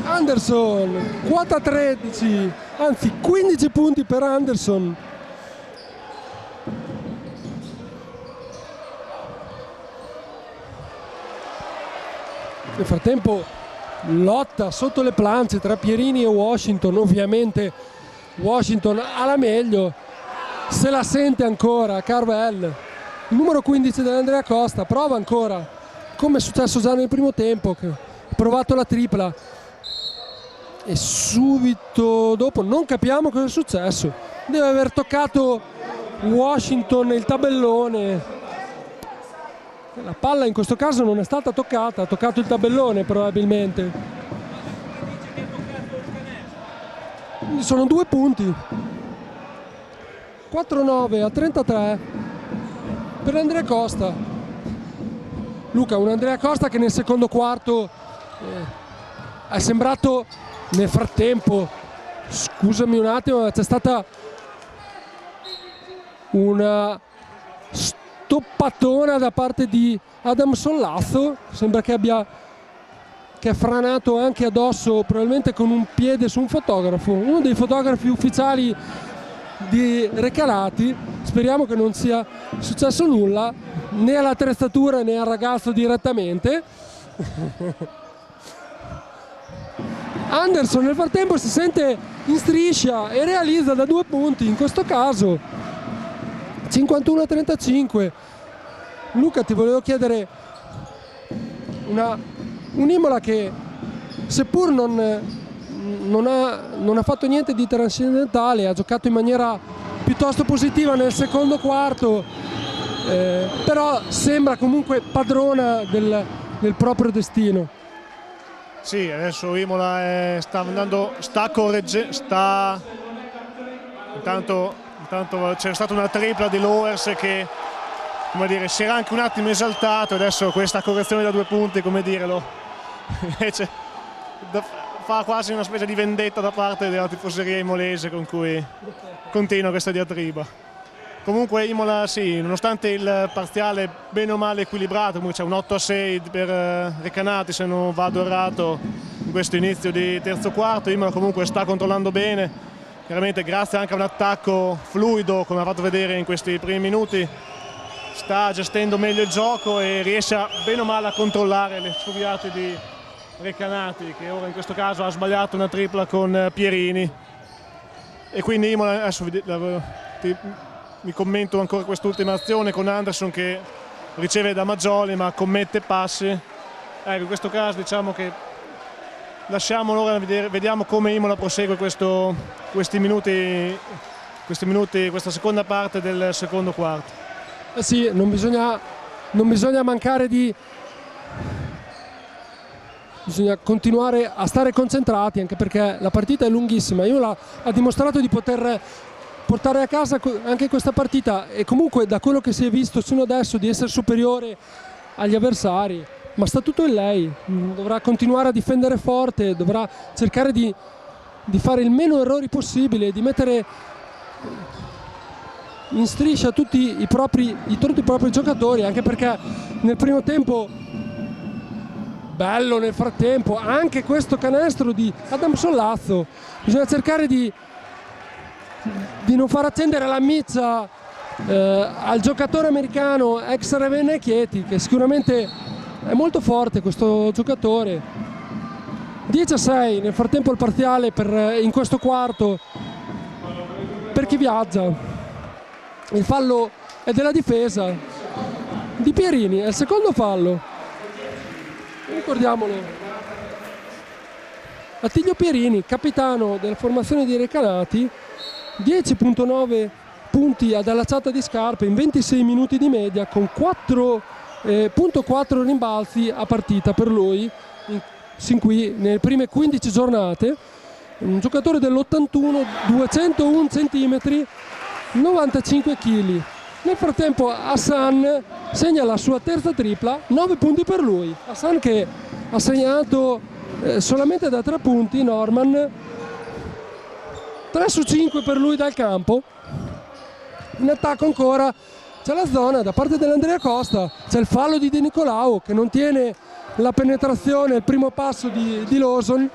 Anderson, quota 13, anzi 15 punti per Anderson. Nel frattempo lotta sotto le planche tra Pierini e Washington, ovviamente Washington ha la meglio, se la sente ancora Carvel. Il numero 15 dell'Andrea Costa prova ancora, come è successo già nel primo tempo, che ha provato la tripla e subito dopo non capiamo cosa è successo, deve aver toccato Washington il tabellone. La palla in questo caso non è stata toccata, ha toccato il tabellone probabilmente. Quindi sono 2 punti. 4-9-33 per Andrea Costa. Luca, un Andrea Costa che nel secondo quarto è sembrato, nel frattempo, scusami un attimo, c'è stata una stoppatona da parte di Adam Sollazzo, sembra che ha franato anche addosso, probabilmente con un piede su un fotografo, uno dei fotografi ufficiali di Recanati. Speriamo che non sia successo nulla né all'attrezzatura né al ragazzo direttamente. Anderson nel frattempo si sente in striscia e realizza da 2 punti, in questo caso 51-35. Luca, ti volevo chiedere un Imola che, seppur non ha fatto niente di trascendentale, ha giocato in maniera piuttosto positiva nel secondo quarto, però sembra comunque padrona del proprio destino. Sì, adesso Imola intanto c'era stata una tripla di Lowers che, come dire, si era anche un attimo esaltato, adesso questa correzione da 2 punti, come dirlo, invece fa quasi una specie di vendetta da parte della tifoseria imolese con cui continua questa diatriba. Comunque Imola, sì, nonostante il parziale bene o male equilibrato, c'è un 8-6 per Recanati se non vado errato in questo inizio di terzo quarto, Imola comunque sta controllando bene, chiaramente grazie anche a un attacco fluido, come ha fatto vedere in questi primi minuti, sta gestendo meglio il gioco e riesce bene o male a controllare le sfuviate di Recanati, che ora in questo caso ha sbagliato una tripla con Pierini, e quindi Imola, adesso mi commento ancora quest'ultima azione con Anderson che riceve da Maggioli ma commette passi. Ecco, in questo caso diciamo che lasciamolo ora, vediamo come Imola prosegue questi minuti, questa seconda parte del secondo quarto. Sì, non bisogna mancare di... Bisogna continuare a stare concentrati, anche perché la partita è lunghissima. Imola ha dimostrato di poter portare a casa anche questa partita, e comunque da quello che si è visto sino adesso di essere superiore agli avversari, ma sta tutto in lei. Dovrà continuare a difendere forte, dovrà cercare di fare il meno errori possibile, di mettere in striscia tutti i propri giocatori, anche perché nel primo tempo, bello nel frattempo anche questo canestro di Adam Sollazzo, bisogna cercare di non far accendere la miccia al giocatore americano ex Ravenna Chieti, che sicuramente è molto forte questo giocatore. 10-6 nel frattempo il parziale in questo quarto per chi viaggia. Il fallo è della difesa di Pierini, è il secondo fallo, ricordiamolo. Attilio Pierini, capitano della formazione di Recanati, 10.9 punti ad allacciata di scarpe in 26 minuti di media, con 4.4 rimbalzi a partita per lui sin qui nelle prime 15 giornate. Un giocatore dell'81, 201 cm, 95 kg. Nel frattempo Hassan segna la sua terza tripla, 9 punti per lui. Hassan che ha segnato solamente da 3 punti, Norman 3 su 5 per lui dal campo. In attacco ancora c'è la zona da parte dell'Andrea Costa, c'è il fallo di De Nicolao che non tiene la penetrazione, il primo passo di Lawson.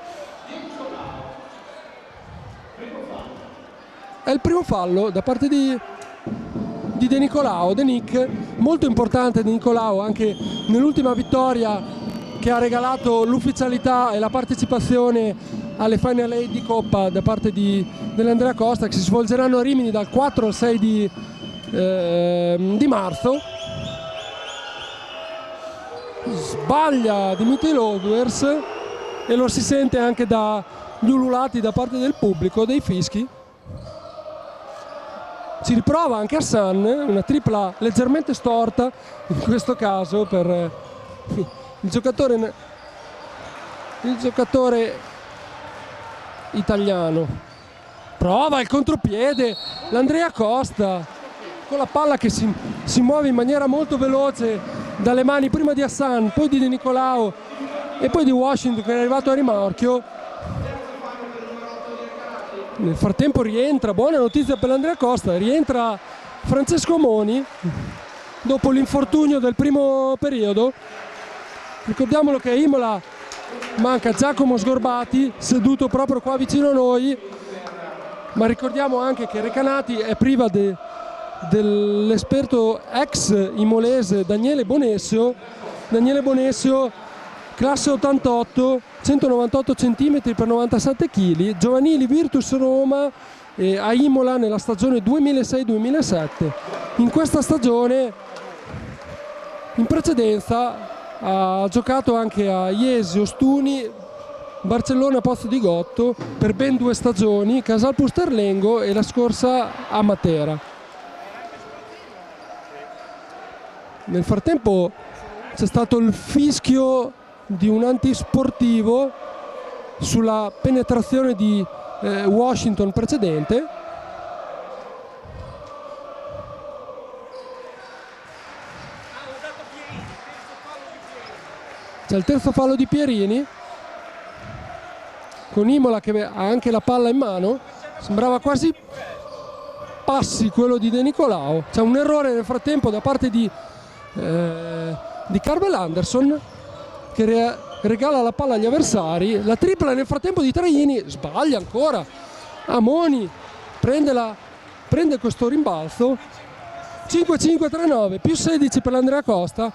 È il primo fallo da parte di De Nicolao, De Nick, molto importante De Nicolao anche nell'ultima vittoria che ha regalato l'ufficialità e la partecipazione alle Final 8 di Coppa da parte dell'Andrea Costa, che si svolgeranno a Rimini dal 4 al 6 di marzo. Sbaglia Dimitri Lodwers e lo si sente anche dagli ululati da parte del pubblico, dei fischi. Si riprova anche Hassan, una tripla leggermente storta in questo caso per il giocatore italiano. prova il contropiede, l'Andrea Costa con la palla che si muove in maniera molto veloce dalle mani prima di Hassan, poi di De Nicolao e poi di Washington che è arrivato a rimorchio. Nel frattempo rientra, buona notizia per l'Andrea Costa, rientra Francesco Moni dopo l'infortunio del primo periodo. Ricordiamolo che a Imola manca Giacomo Sgorbati, seduto proprio qua vicino a noi, ma ricordiamo anche che Recanati è priva dell'esperto ex imolese Daniele Bonessio, classe 88, 198 cm per 97 kg, giovanili Virtus Roma a Imola nella stagione 2006-2007. In questa stagione, in precedenza, ha giocato anche a Iesi, Ostuni, Barcellona Pozzo di Gotto per ben 2 stagioni, Casal Pusterlengo e la scorsa a Matera. Nel frattempo c'è stato il fischio di un antisportivo sulla penetrazione di Washington precedente. C'è il terzo fallo di Pierini con Imola che ha anche la palla in mano, sembrava quasi passi quello di De Nicolao. C'è un errore nel frattempo da parte di Carvel Anderson che regala la palla agli avversari. La tripla nel frattempo di Traini, sbaglia ancora. Amoni prende questo rimbalzo. 5-5-3-9 più 16 per l'Andrea Costa.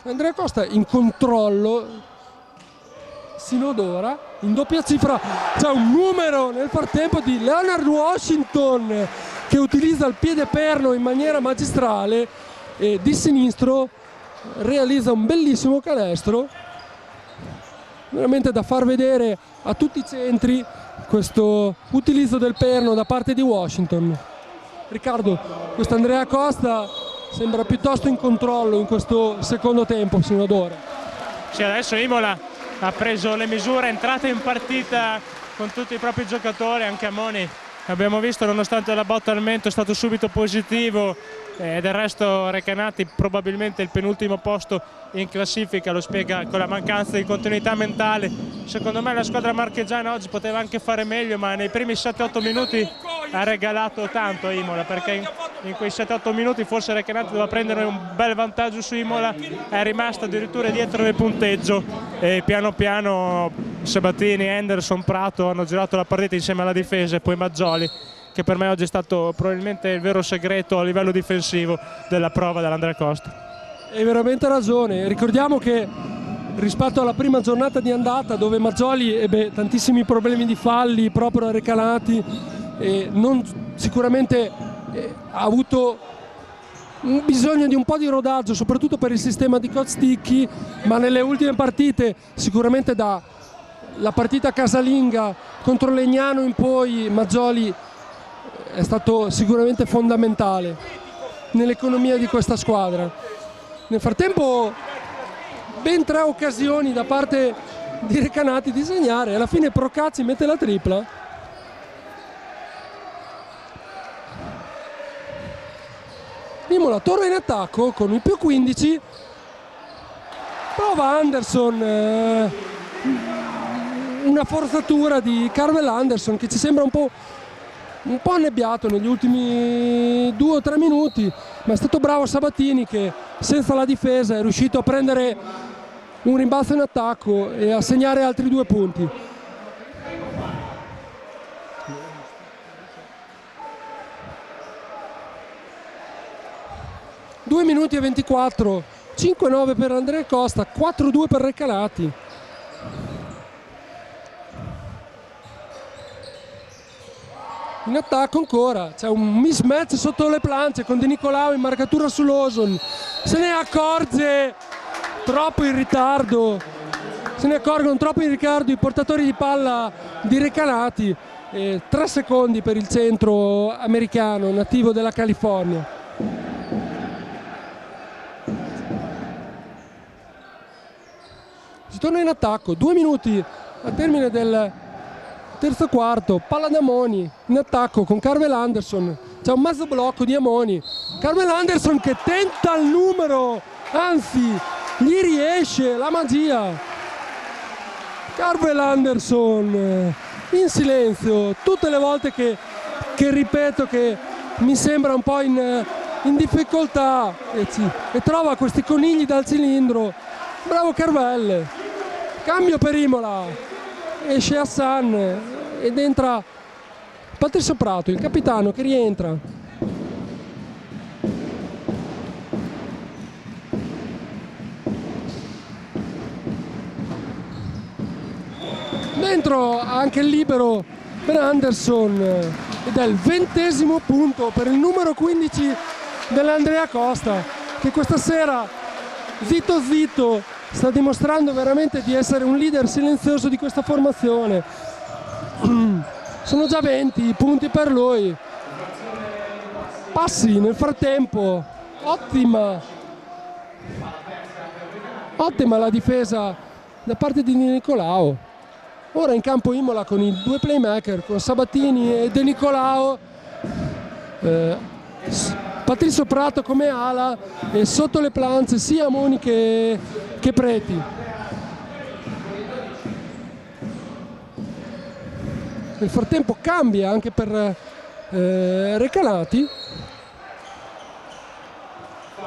Andrea Costa in controllo sino ad ora, in doppia cifra. C'è un numero nel frattempo di Leonard Washington che utilizza il piede perno in maniera magistrale e di sinistro realizza un bellissimo canestro, veramente da far vedere a tutti i centri questo utilizzo del perno da parte di Washington. Riccardo, questo Andrea Costa sembra piuttosto in controllo in questo secondo tempo sino ad ora. Sì, adesso Imola ha preso le misure, è entrata in partita con tutti i propri giocatori, anche Amoni abbiamo visto nonostante la botta al mento è stato subito positivo. Del resto Recanati probabilmente il penultimo posto in classifica lo spiega con la mancanza di continuità mentale. Secondo me la squadra marchigiana oggi poteva anche fare meglio, ma nei primi 7-8 minuti ha regalato tanto a Imola, perché in quei 7-8 minuti forse Recanati doveva prendere un bel vantaggio su Imola, è rimasto addirittura dietro nel punteggio e piano piano Sabatini, Henderson, Prato hanno girato la partita insieme alla difesa e poi Maggioli, che per me oggi è stato probabilmente il vero segreto a livello difensivo della prova dell'Andrea Costa. Hai veramente ragione, ricordiamo che rispetto alla prima giornata di andata dove Maggioli ebbe tantissimi problemi di falli proprio a Recanati e sicuramente ha avuto bisogno di un po' di rodaggio soprattutto per il sistema di coach Ticchi, ma nelle ultime partite sicuramente dalla partita casalinga contro Legnano in poi Maggioli è stato sicuramente fondamentale nell'economia di questa squadra. Nel frattempo ben 3 occasioni da parte di Recanati di segnare, alla fine Procazzi mette la tripla. Imola torna in attacco con il più 15, prova Anderson, una forzatura di Carvel Anderson che ci sembra un po' annebbiato negli ultimi 2 o 3 minuti, ma è stato bravo Sabatini che senza la difesa è riuscito a prendere un rimbalzo in attacco e a segnare altri 2 punti. Due minuti e 24, 5-9 per Andrea Costa, 4-2 per Recanati. In attacco ancora, c'è un mismatch sotto le planche con De Nicolao in marcatura su Lawson, se ne accorge troppo in ritardo, se ne accorgono troppo in ritardo i portatori di palla di Recanati. 3 secondi per il centro americano nativo della California. Si torna in attacco, 2 minuti al termine del terzo quarto, palla di Amoni in attacco con Carvel Anderson, c'è un mezzo blocco di Amoni, Carvel Anderson che tenta il numero, anzi gli riesce la magia. Carvel Anderson in silenzio tutte le volte che ripeto che mi sembra un po' in difficoltà e trova questi conigli dal cilindro. Bravo Carvel. Cambio per Imola, esce Hassan ed entra Patrizio Prato, il capitano, che rientra. Dentro anche il libero per Anderson ed è il 20° punto per il numero 15 dell'Andrea Costa, che questa sera zitto zitto sta dimostrando veramente di essere un leader silenzioso di questa formazione. Sono già 20 i punti per lui. Passi nel frattempo, ottima la difesa da parte di Nicolao. Ora in campo Imola con i due playmaker, con Sabatini e De Nicolao, Patrizio Prato come ala e sotto le planze sia Amoni che Preti. Nel frattempo cambia anche per Recanati.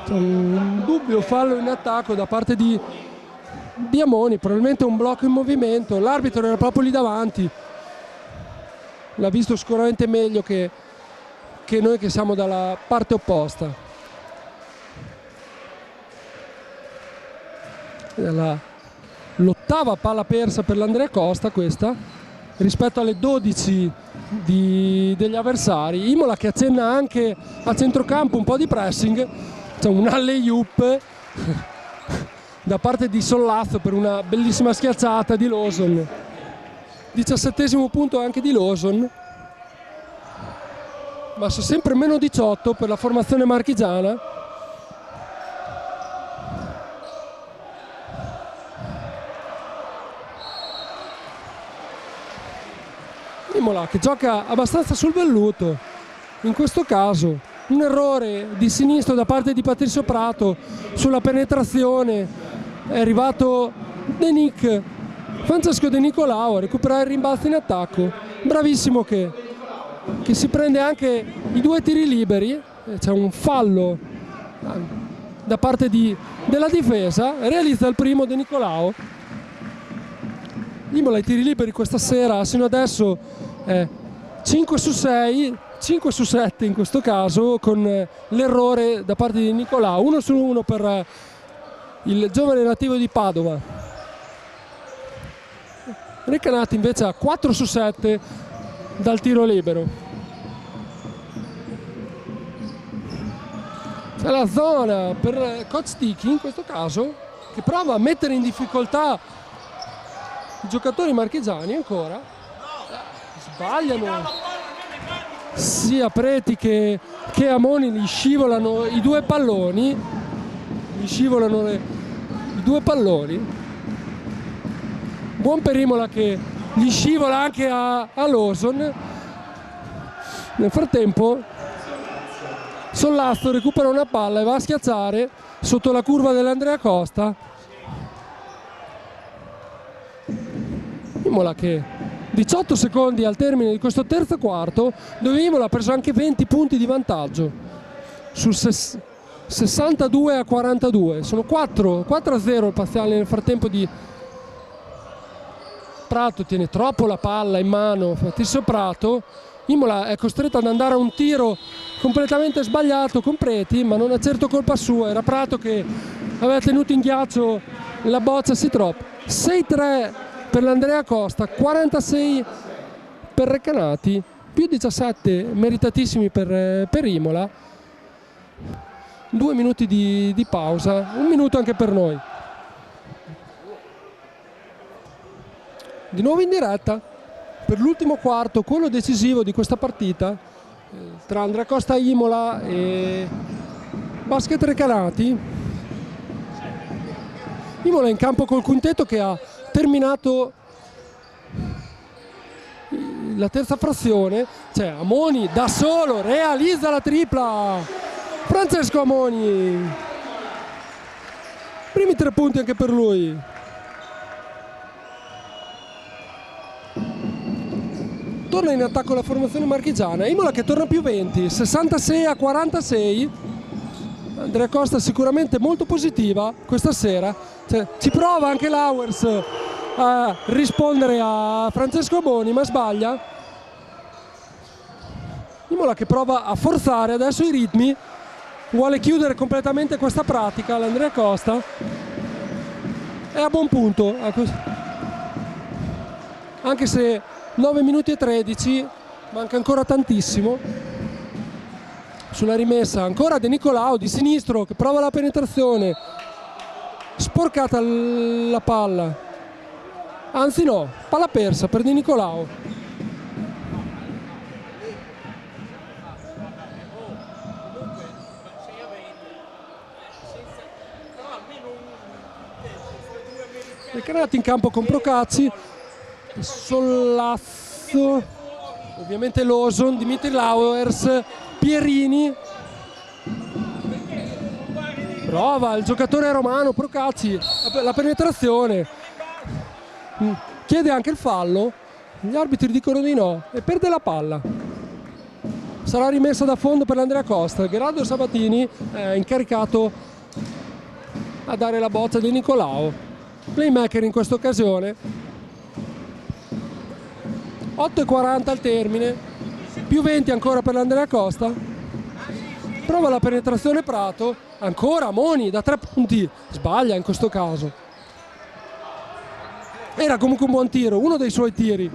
C'è un dubbio fallo in attacco da parte di Amoni, probabilmente un blocco in movimento. L'arbitro era proprio lì davanti, l'ha visto sicuramente meglio che noi che siamo dalla parte opposta. L'ottava palla persa per l'Andrea Costa questa, rispetto alle 12 degli avversari. Imola che accenna anche a centrocampo un po' di pressing, c'è un alley-oop da parte di Sollazzo per una bellissima schiacciata di Lawson. 17° punto anche di Lawson, ma sono sempre meno 18 per la formazione marchigiana. Imola che gioca abbastanza sul velluto, in questo caso un errore di sinistro da parte di Patrizio Prato sulla penetrazione, è arrivato Francesco De Nicolao a recuperare il rimbalzo in attacco, bravissimo che si prende anche i due tiri liberi. C'è un fallo da parte della difesa, realizza il primo De Nicolao. Imola i tiri liberi questa sera sino adesso 5 su 6, 5 su 7 in questo caso, con l'errore da parte di Nicolao, 1 su 1 per il giovane nativo di Padova. Recanati invece ha 4 su 7 dal tiro libero. C'è la zona per Coach Tiki in questo caso, che prova a mettere in difficoltà i giocatori marchigiani. Ancora sbagliano sia Preti che Amoni, gli scivolano i due palloni, buon per Imola che gli scivola anche a Lawson. Nel frattempo Sollazzo recupera una palla e va a schiacciare sotto la curva dell'Andrea Costa. Imola che 18 secondi al termine di questo terzo quarto, dove Imola ha preso anche 20 punti di vantaggio su 62-42. Sono 4-0 il parziale. Nel frattempo di Prato tiene troppo la palla in mano, Patrizio Prato. Imola è costretto ad andare a un tiro completamente sbagliato con Preti, ma non è certo colpa sua, era Prato che aveva tenuto in ghiaccio la boccia Sitrop. 6-3 per l'Andrea Costa, 46 per Recanati, più 17 meritatissimi per Imola. 2 minuti di pausa, 1 minuto anche per noi. Di nuovo in diretta per l'ultimo quarto, quello decisivo di questa partita tra Andrea Costa Imola e Basket Recanati. Imola in campo col quintetto che ha terminato la terza frazione, cioè Amoni da solo realizza la tripla. Francesco Amoni, primi 3 punti anche per lui. Torna in attacco la formazione marchigiana, Imola che torna più 20, 66-46. Andrea Costa sicuramente molto positiva questa sera, cioè, ci prova anche l'Auers a rispondere a Francesco Amoni, ma sbaglia. Imola che prova a forzare adesso i ritmi, vuole chiudere completamente questa pratica l'Andrea Costa, è a buon punto, anche se 9 minuti e 13, manca ancora tantissimo. Sulla rimessa ancora De Nicolao di sinistro che prova la penetrazione, sporcata la palla, anzi no, palla persa per De Nicolao. Recanati in campo con Procacci, Sollazzo, ovviamente Lawson, Dimitri Lauers, Pierini, prova il giocatore romano Procacci la penetrazione, chiede anche il fallo, gli arbitri dicono di no e perde la palla. Sarà rimessa da fondo per l'Andrea Costa. Gerardo Sabatini è incaricato a dare la bozza di Nicolao, playmaker in questa occasione. 8:40 al termine, più 20 ancora per l'Andrea Costa. Prova la penetrazione Prato, ancora Amoni da 3 punti, sbaglia in questo caso. Era comunque un buon tiro, uno dei suoi tiri.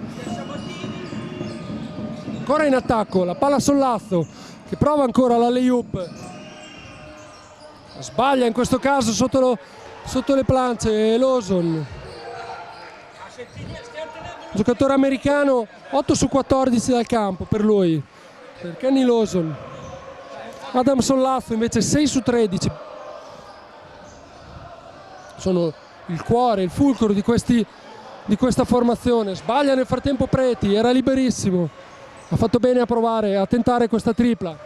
Ancora in attacco, la palla Sollazzo che prova ancora la layup. Sbaglia in questo caso sotto le planche Lawson. Giocatore americano, 8 su 14 dal campo per lui, per Kenny Lawson. Adam Sollazzo invece 6 su 13. Sono il cuore, il fulcro di questa formazione. Sbaglia nel frattempo Preti, era liberissimo. Ha fatto bene a provare, a tentare questa tripla.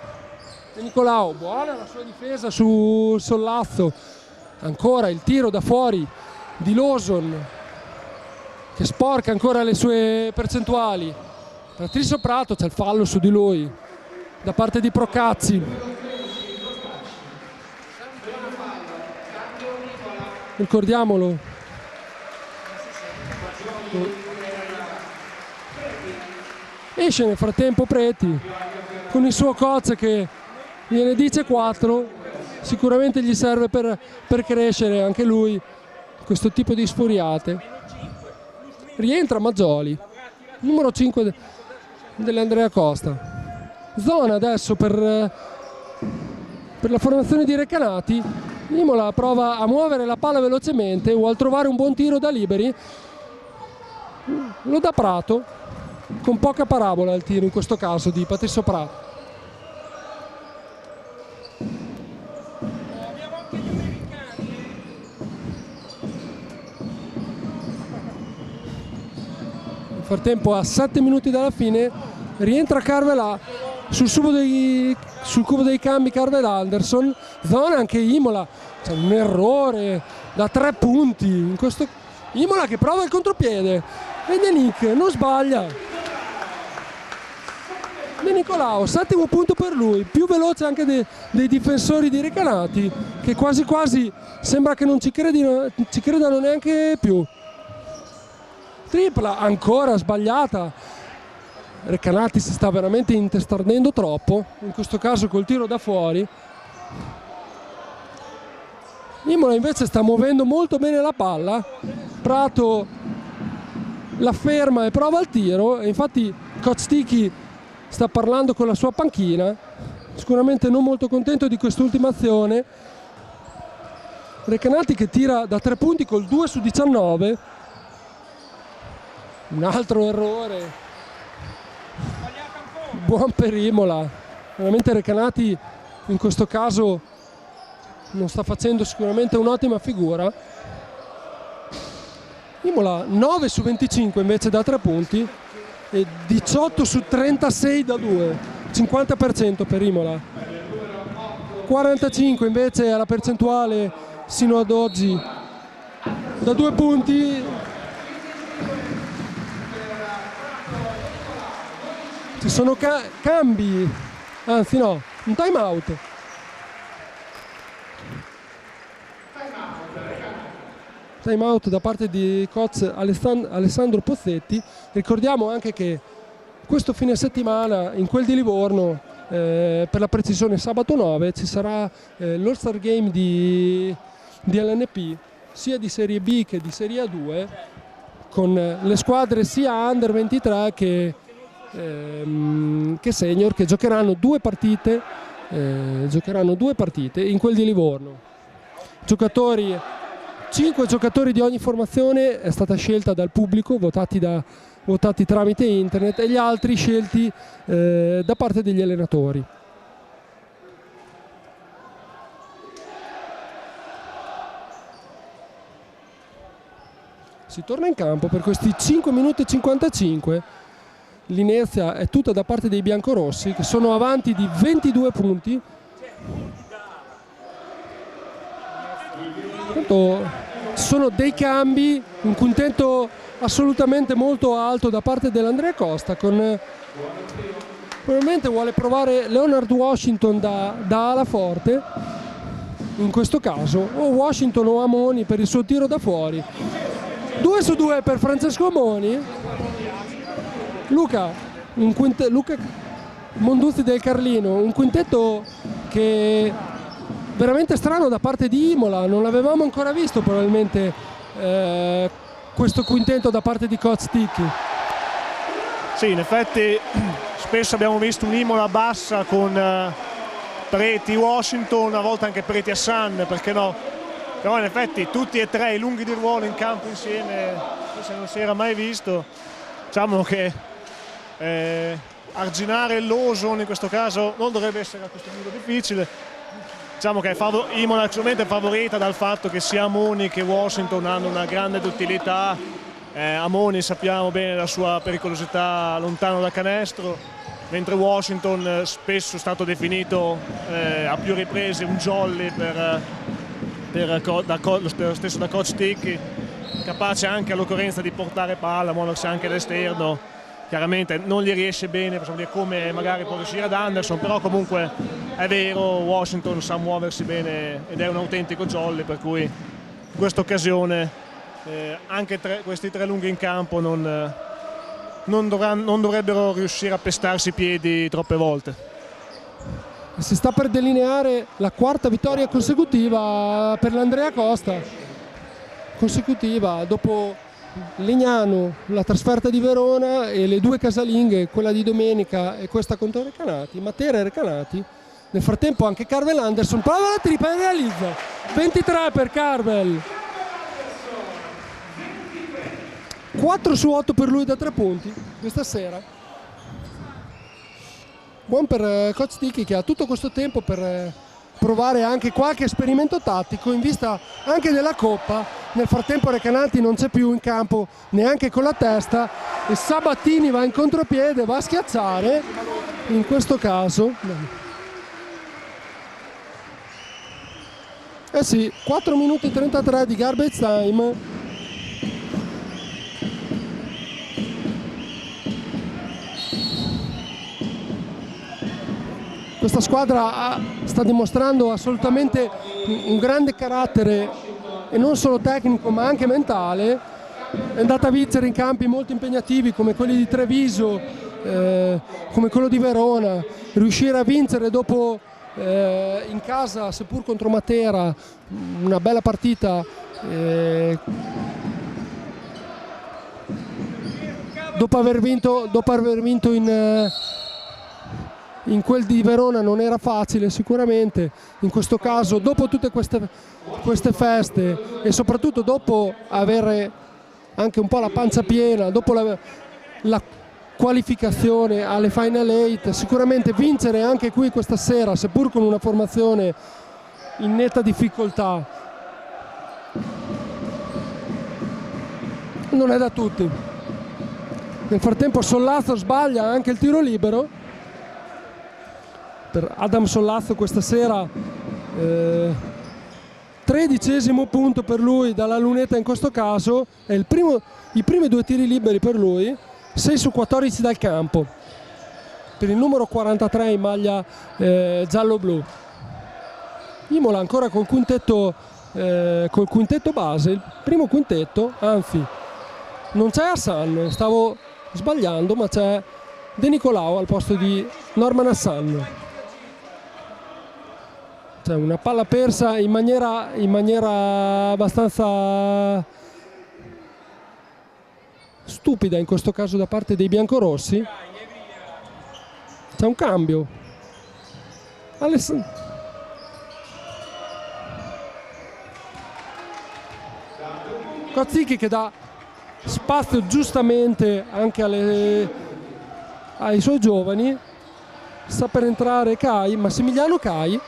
E Nicolao, buona la sua difesa su Sollazzo. Ancora il tiro da fuori di Lawson, che sporca ancora le sue percentuali. Patricio Prato, c'è il fallo su di lui da parte di Procacci. Ricordiamolo, esce nel frattempo Preti con il suo coach che gliene dice 4, sicuramente gli serve per crescere anche lui questo tipo di sfuriate. Rientra Maggioli, numero 5 dell'Andrea Costa. Zona adesso per la formazione di Recanati. Imola prova a muovere la palla velocemente, vuole trovare un buon tiro da liberi, lo dà Prato, con poca parabola il tiro in questo caso di Patricio Prato. Nel frattempo, a 7 minuti dalla fine, rientra Carvelà sul cubo dei cambi. Carvel Anderson, zona anche Imola, c'è un errore da 3 punti in questo. Imola che prova il contropiede e De Nic non sbaglia. De Nicolao, 7° punto per lui, più veloce anche dei difensori di Recanati, che quasi quasi sembra che non ci credano neanche più. Tripla ancora sbagliata. Recanati si sta veramente intestardendo troppo, in questo caso col tiro da fuori. Imola invece sta muovendo molto bene la palla, Prato la ferma e prova il tiro, e infatti Coach Tiki sta parlando con la sua panchina, sicuramente non molto contento di quest'ultima azione. Recanati che tira da 3 punti col 2 su 19, un altro errore, buon per Imola. Veramente Recanati in questo caso non sta facendo sicuramente un'ottima figura. Imola 9 su 25 invece da 3 punti, e 18 su 36 da 2, 50% per Imola. 45 invece è la percentuale sino ad oggi da 2 punti. Ci sono cambi, anzi no, un time out. Time out da parte di coach Alessandro Pozzetti. Ricordiamo anche che questo fine settimana in quel di Livorno, per la precisione sabato 9, ci sarà l'All-Star Game di LNP, sia di Serie B che di Serie A2, con le squadre sia Under 23 che Senior, che giocheranno 2 partite in quel di Livorno. 5 giocatori di ogni formazione è stata scelta dal pubblico, votati tramite internet, e gli altri scelti da parte degli allenatori. Si torna in campo per questi 5 minuti e 55. L'inerzia è tutta da parte dei biancorossi, che sono avanti di 22 punti. Intanto ci sono dei cambi, un quintetto assolutamente molto alto da parte dell'Andrea Costa, probabilmente vuole provare Leonard Washington da ala forte, in questo caso, o Washington o Amoni per il suo tiro da fuori. 2 su 2 per Francesco Amoni. Luca Monduzzi del Carlino, un quintetto che veramente strano da parte di Imola, non l'avevamo ancora visto probabilmente questo quintetto da parte di coach Ticchi. Sì, in effetti spesso abbiamo visto un'Imola bassa con Preti, Washington, una volta anche Preti a San, perché no? Però in effetti tutti e 3 i lunghi di ruolo in campo insieme, forse non si era mai visto. Diciamo che arginare l'Oson in questo caso non dovrebbe essere a questo punto difficile. Diciamo che Imola è favorita dal fatto che sia Amoni che Washington hanno una grande duttilità. Amoni sappiamo bene la sua pericolosità lontano dal canestro, mentre Washington spesso è stato definito a più riprese un jolly lo stesso da coach Ticchi, capace anche all'occorrenza di portare palla, muoversi anche all'esterno. Chiaramente non gli riesce bene, possiamo dire, come magari può riuscire ad Anderson, però comunque è vero, Washington sa muoversi bene ed è un autentico jolly, per cui in questa occasione anche questi 3 lunghi in campo non dovrebbero riuscire a pestarsi i piedi troppe volte. Si sta per delineare la 4ª vittoria consecutiva per l'Andrea Costa, dopo Legnano, la trasferta di Verona, e le 2 casalinghe, quella di domenica e questa contro Recanati, Matera e Recanati. Nel frattempo anche Carvel Anderson prova la tripla e realizza 23 per Carvel, 4 su 8 per lui da 3 punti questa sera. Buon per coach Ticchi, che ha tutto questo tempo per provare anche qualche esperimento tattico in vista anche della Coppa. Nel frattempo Recanati non c'è più in campo neanche con la testa e Sabattini va in contropiede, va a schiacciare in questo caso. Eh sì, 4 minuti e 33 di garbage time. Questa squadra sta dimostrando assolutamente un grande carattere, e non solo tecnico ma anche mentale. È andata a vincere in campi molto impegnativi come quelli di Treviso, come quello di Verona. Riuscire a vincere dopo in casa, seppur contro Matera, una bella partita, dopo aver vinto in quel di Verona non era facile sicuramente. In questo caso, dopo tutte queste feste e soprattutto dopo avere anche un po' la pancia piena, dopo la qualificazione alle Final 8, sicuramente vincere anche qui questa sera, seppur con una formazione in netta difficoltà, non è da tutti. Nel frattempo Sollazzo sbaglia anche il tiro libero. Per Adam Sollazzo questa sera 13° punto per lui dalla lunetta in questo caso. È i primi 2 tiri liberi per lui, 6 su 14 dal campo. Per il numero 43 in maglia giallo-blu. Imola ancora col quintetto base, il primo quintetto, anzi non c'è Hassan, stavo sbagliando, ma c'è De Nicolao al posto di Norman Hassan. C'è una palla persa in maniera abbastanza stupida in questo caso da parte dei biancorossi. C'è un cambio. Cozzicchi che dà spazio giustamente anche ai suoi giovani. Sta per entrare Massimiliano Cai,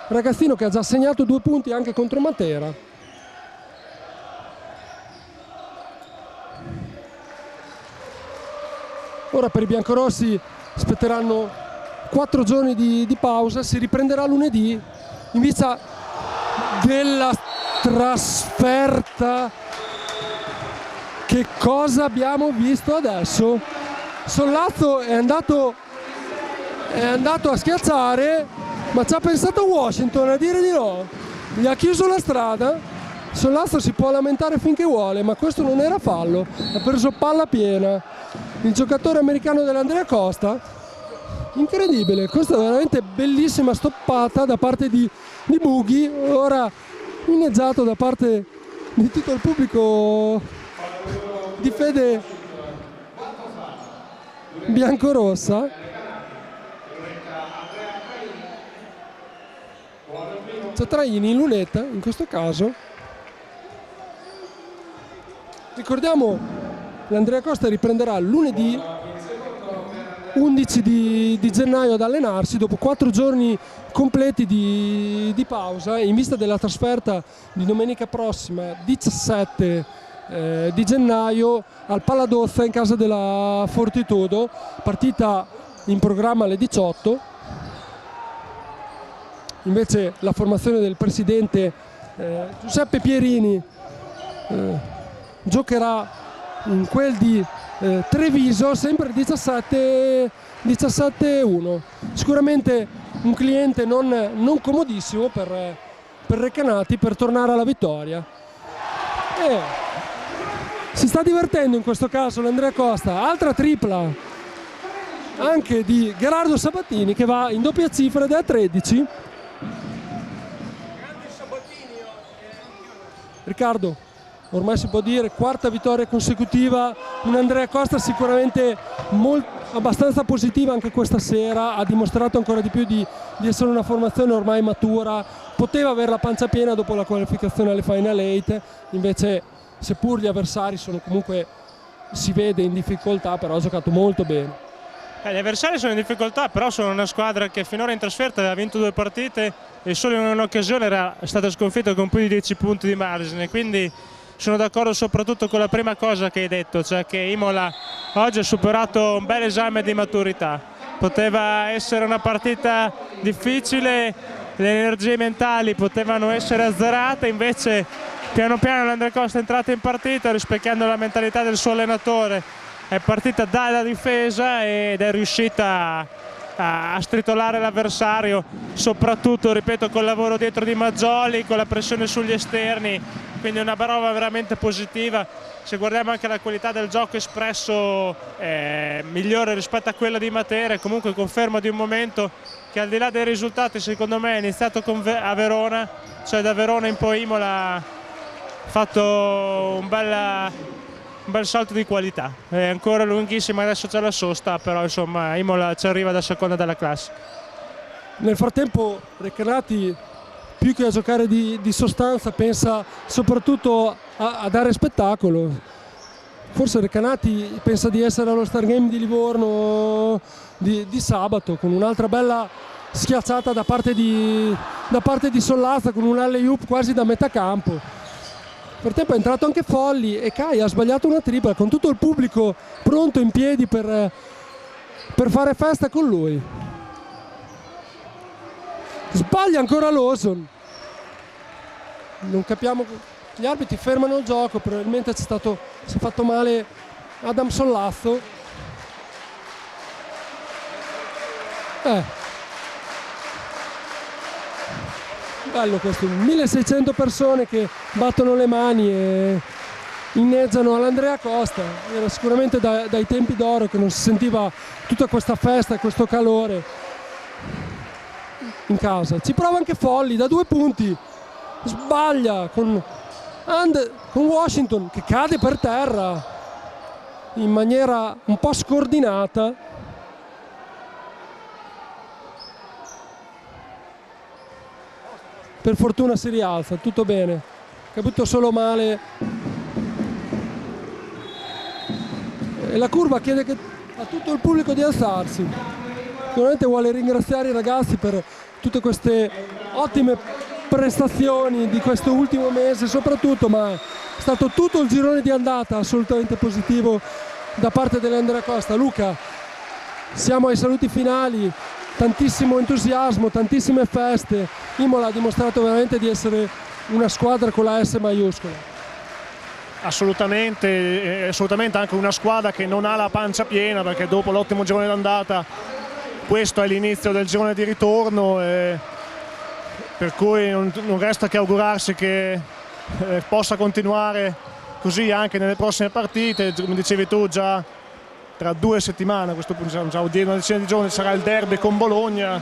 ragazzino che ha già segnato 2 punti anche contro Matera. Ora per i biancorossi aspetteranno 4 giorni di pausa, si riprenderà lunedì in vista della trasferta. Che cosa abbiamo visto adesso? Sollazzo è andato a schiacciare, ma ci ha pensato Washington a dire di no, gli ha chiuso la strada. Sollazzo si può lamentare finché vuole, ma questo non era fallo, ha preso palla piena il giocatore americano dell'Andrea Costa. Incredibile, questa è veramente bellissima stoppata da parte di Bughi, ora inneggiato da parte di tutto il pubblico di fede biancorossa. C'è Traini in lunetta in questo caso. Ricordiamo, l'Andrea Costa riprenderà lunedì 11 di gennaio ad allenarsi dopo 4 giorni completi di pausa in vista della trasferta di domenica prossima 17 di gennaio al Paladozza in casa della Fortitudo, partita in programma alle 18. Invece la formazione del presidente Giuseppe Pierini giocherà in quel di Treviso, sempre 17-1. Sicuramente un cliente non comodissimo per Recanati per tornare alla vittoria. Si sta divertendo in questo caso l'Andrea Costa. Altra tripla anche di Gerardo Sabatini che va in doppia cifra da 13. Riccardo, ormai si può dire quarta vittoria consecutiva, un Andrea Costa sicuramente abbastanza positiva anche questa sera, ha dimostrato ancora di più di essere una formazione ormai matura, poteva avere la pancia piena dopo la qualificazione alle Final 8, invece seppur gli avversari sono comunque, si vede, in difficoltà, però ha giocato molto bene. Gli avversari sono in difficoltà, però sono una squadra che finora in trasferta aveva vinto 2 partite e solo in un'occasione era stata sconfitta con più di 10 punti di margine, quindi sono d'accordo soprattutto con la prima cosa che hai detto, cioè che Imola oggi ha superato un bel esame di maturità. Poteva essere una partita difficile, le energie mentali potevano essere azzerate, invece piano piano l'Andrea Costa è entrato in partita rispecchiando la mentalità del suo allenatore, è partita dalla difesa ed è riuscita a stritolare l'avversario, soprattutto, ripeto, col lavoro dietro di Maggioli, con la pressione sugli esterni, quindi una prova veramente positiva. Se guardiamo anche la qualità del gioco espresso migliore rispetto a quella di Matera, comunque conferma di un momento che al di là dei risultati secondo me è iniziato a Verona, cioè da Verona in poi Imola ha fatto un bel salto di qualità, è ancora lunghissima, adesso c'è la sosta, però insomma Imola ci arriva da seconda della classe. Nel frattempo Recanati, più che a giocare di sostanza, pensa soprattutto a dare spettacolo. Forse Recanati pensa di essere allo Star Game di Livorno di sabato, con un'altra bella schiacciata da parte di Sollazza, con un alley-oop quasi da metà campo. frattempo è entrato anche Folli e Kai ha sbagliato una tripla con tutto il pubblico pronto in piedi per fare festa con lui. Sbaglia ancora Lawson. Non capiamo, gli arbitri fermano il gioco, probabilmente si è fatto male Adam Sollazzo. Bello questo, 1600 persone che battono le mani e inneggiano all'Andrea Costa. Era sicuramente dai tempi d'oro che non si sentiva tutta questa festa e questo calore in casa. Ci prova anche Folli da 2 punti, sbaglia con Washington che cade per terra in maniera un po' scordinata. Per fortuna si rialza, tutto bene. Capito solo male. E la curva chiede a tutto il pubblico di alzarsi. Sicuramente vuole ringraziare i ragazzi per tutte queste ottime prestazioni di questo ultimo mese soprattutto, ma è stato tutto il girone di andata assolutamente positivo da parte dell'Andrea Costa. Luca, siamo ai saluti finali. Tantissimo entusiasmo, tantissime feste. Imola ha dimostrato veramente di essere una squadra con la S maiuscola. Assolutamente, assolutamente anche una squadra che non ha la pancia piena, perché dopo l'ottimo girone d'andata questo è l'inizio del girone di ritorno, per cui non resta che augurarsi che possa continuare così anche nelle prossime partite. Come dicevi tu, già tra 2 settimane, a questo punto già una decina di giorni, sarà il derby con Bologna.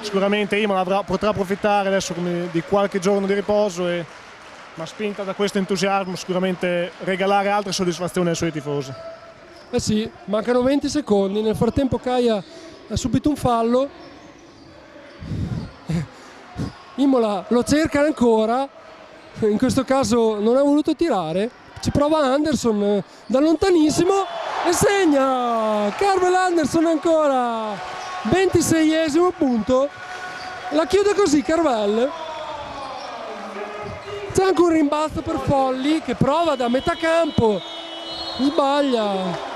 Sicuramente Imola potrà approfittare adesso di qualche giorno di riposo, ma spinta da questo entusiasmo sicuramente regalare altre soddisfazioni ai suoi tifosi. Eh sì, mancano 20 secondi, nel frattempo Caia ha subito un fallo, Imola lo cerca ancora, in questo caso non ha voluto tirare, ci prova Anderson da lontanissimo e segna Carvel Anderson ancora, 26esimo punto, la chiude così Carvel. C'è anche un rimbalzo per Folli che prova da metà campo, sbaglia,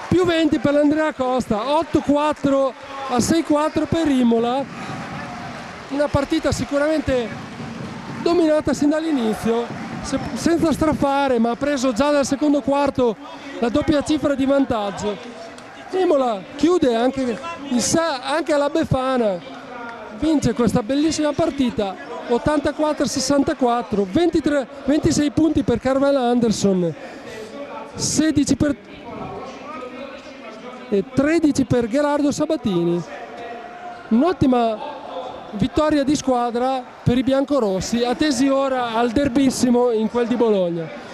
più 20 per l'Andrea Costa, 8-4 a 6-4 per Imola, una partita sicuramente dominata sin dall'inizio, senza strafare, ma ha preso già dal secondo quarto la doppia cifra di vantaggio. Imola chiude anche alla Befana, vince questa bellissima partita 84-64, 26 punti per Carvel Anderson, 13 per Gerardo Sabatini. Un'ottima vittoria di squadra per i biancorossi, attesi ora al derbissimo in quel di Bologna.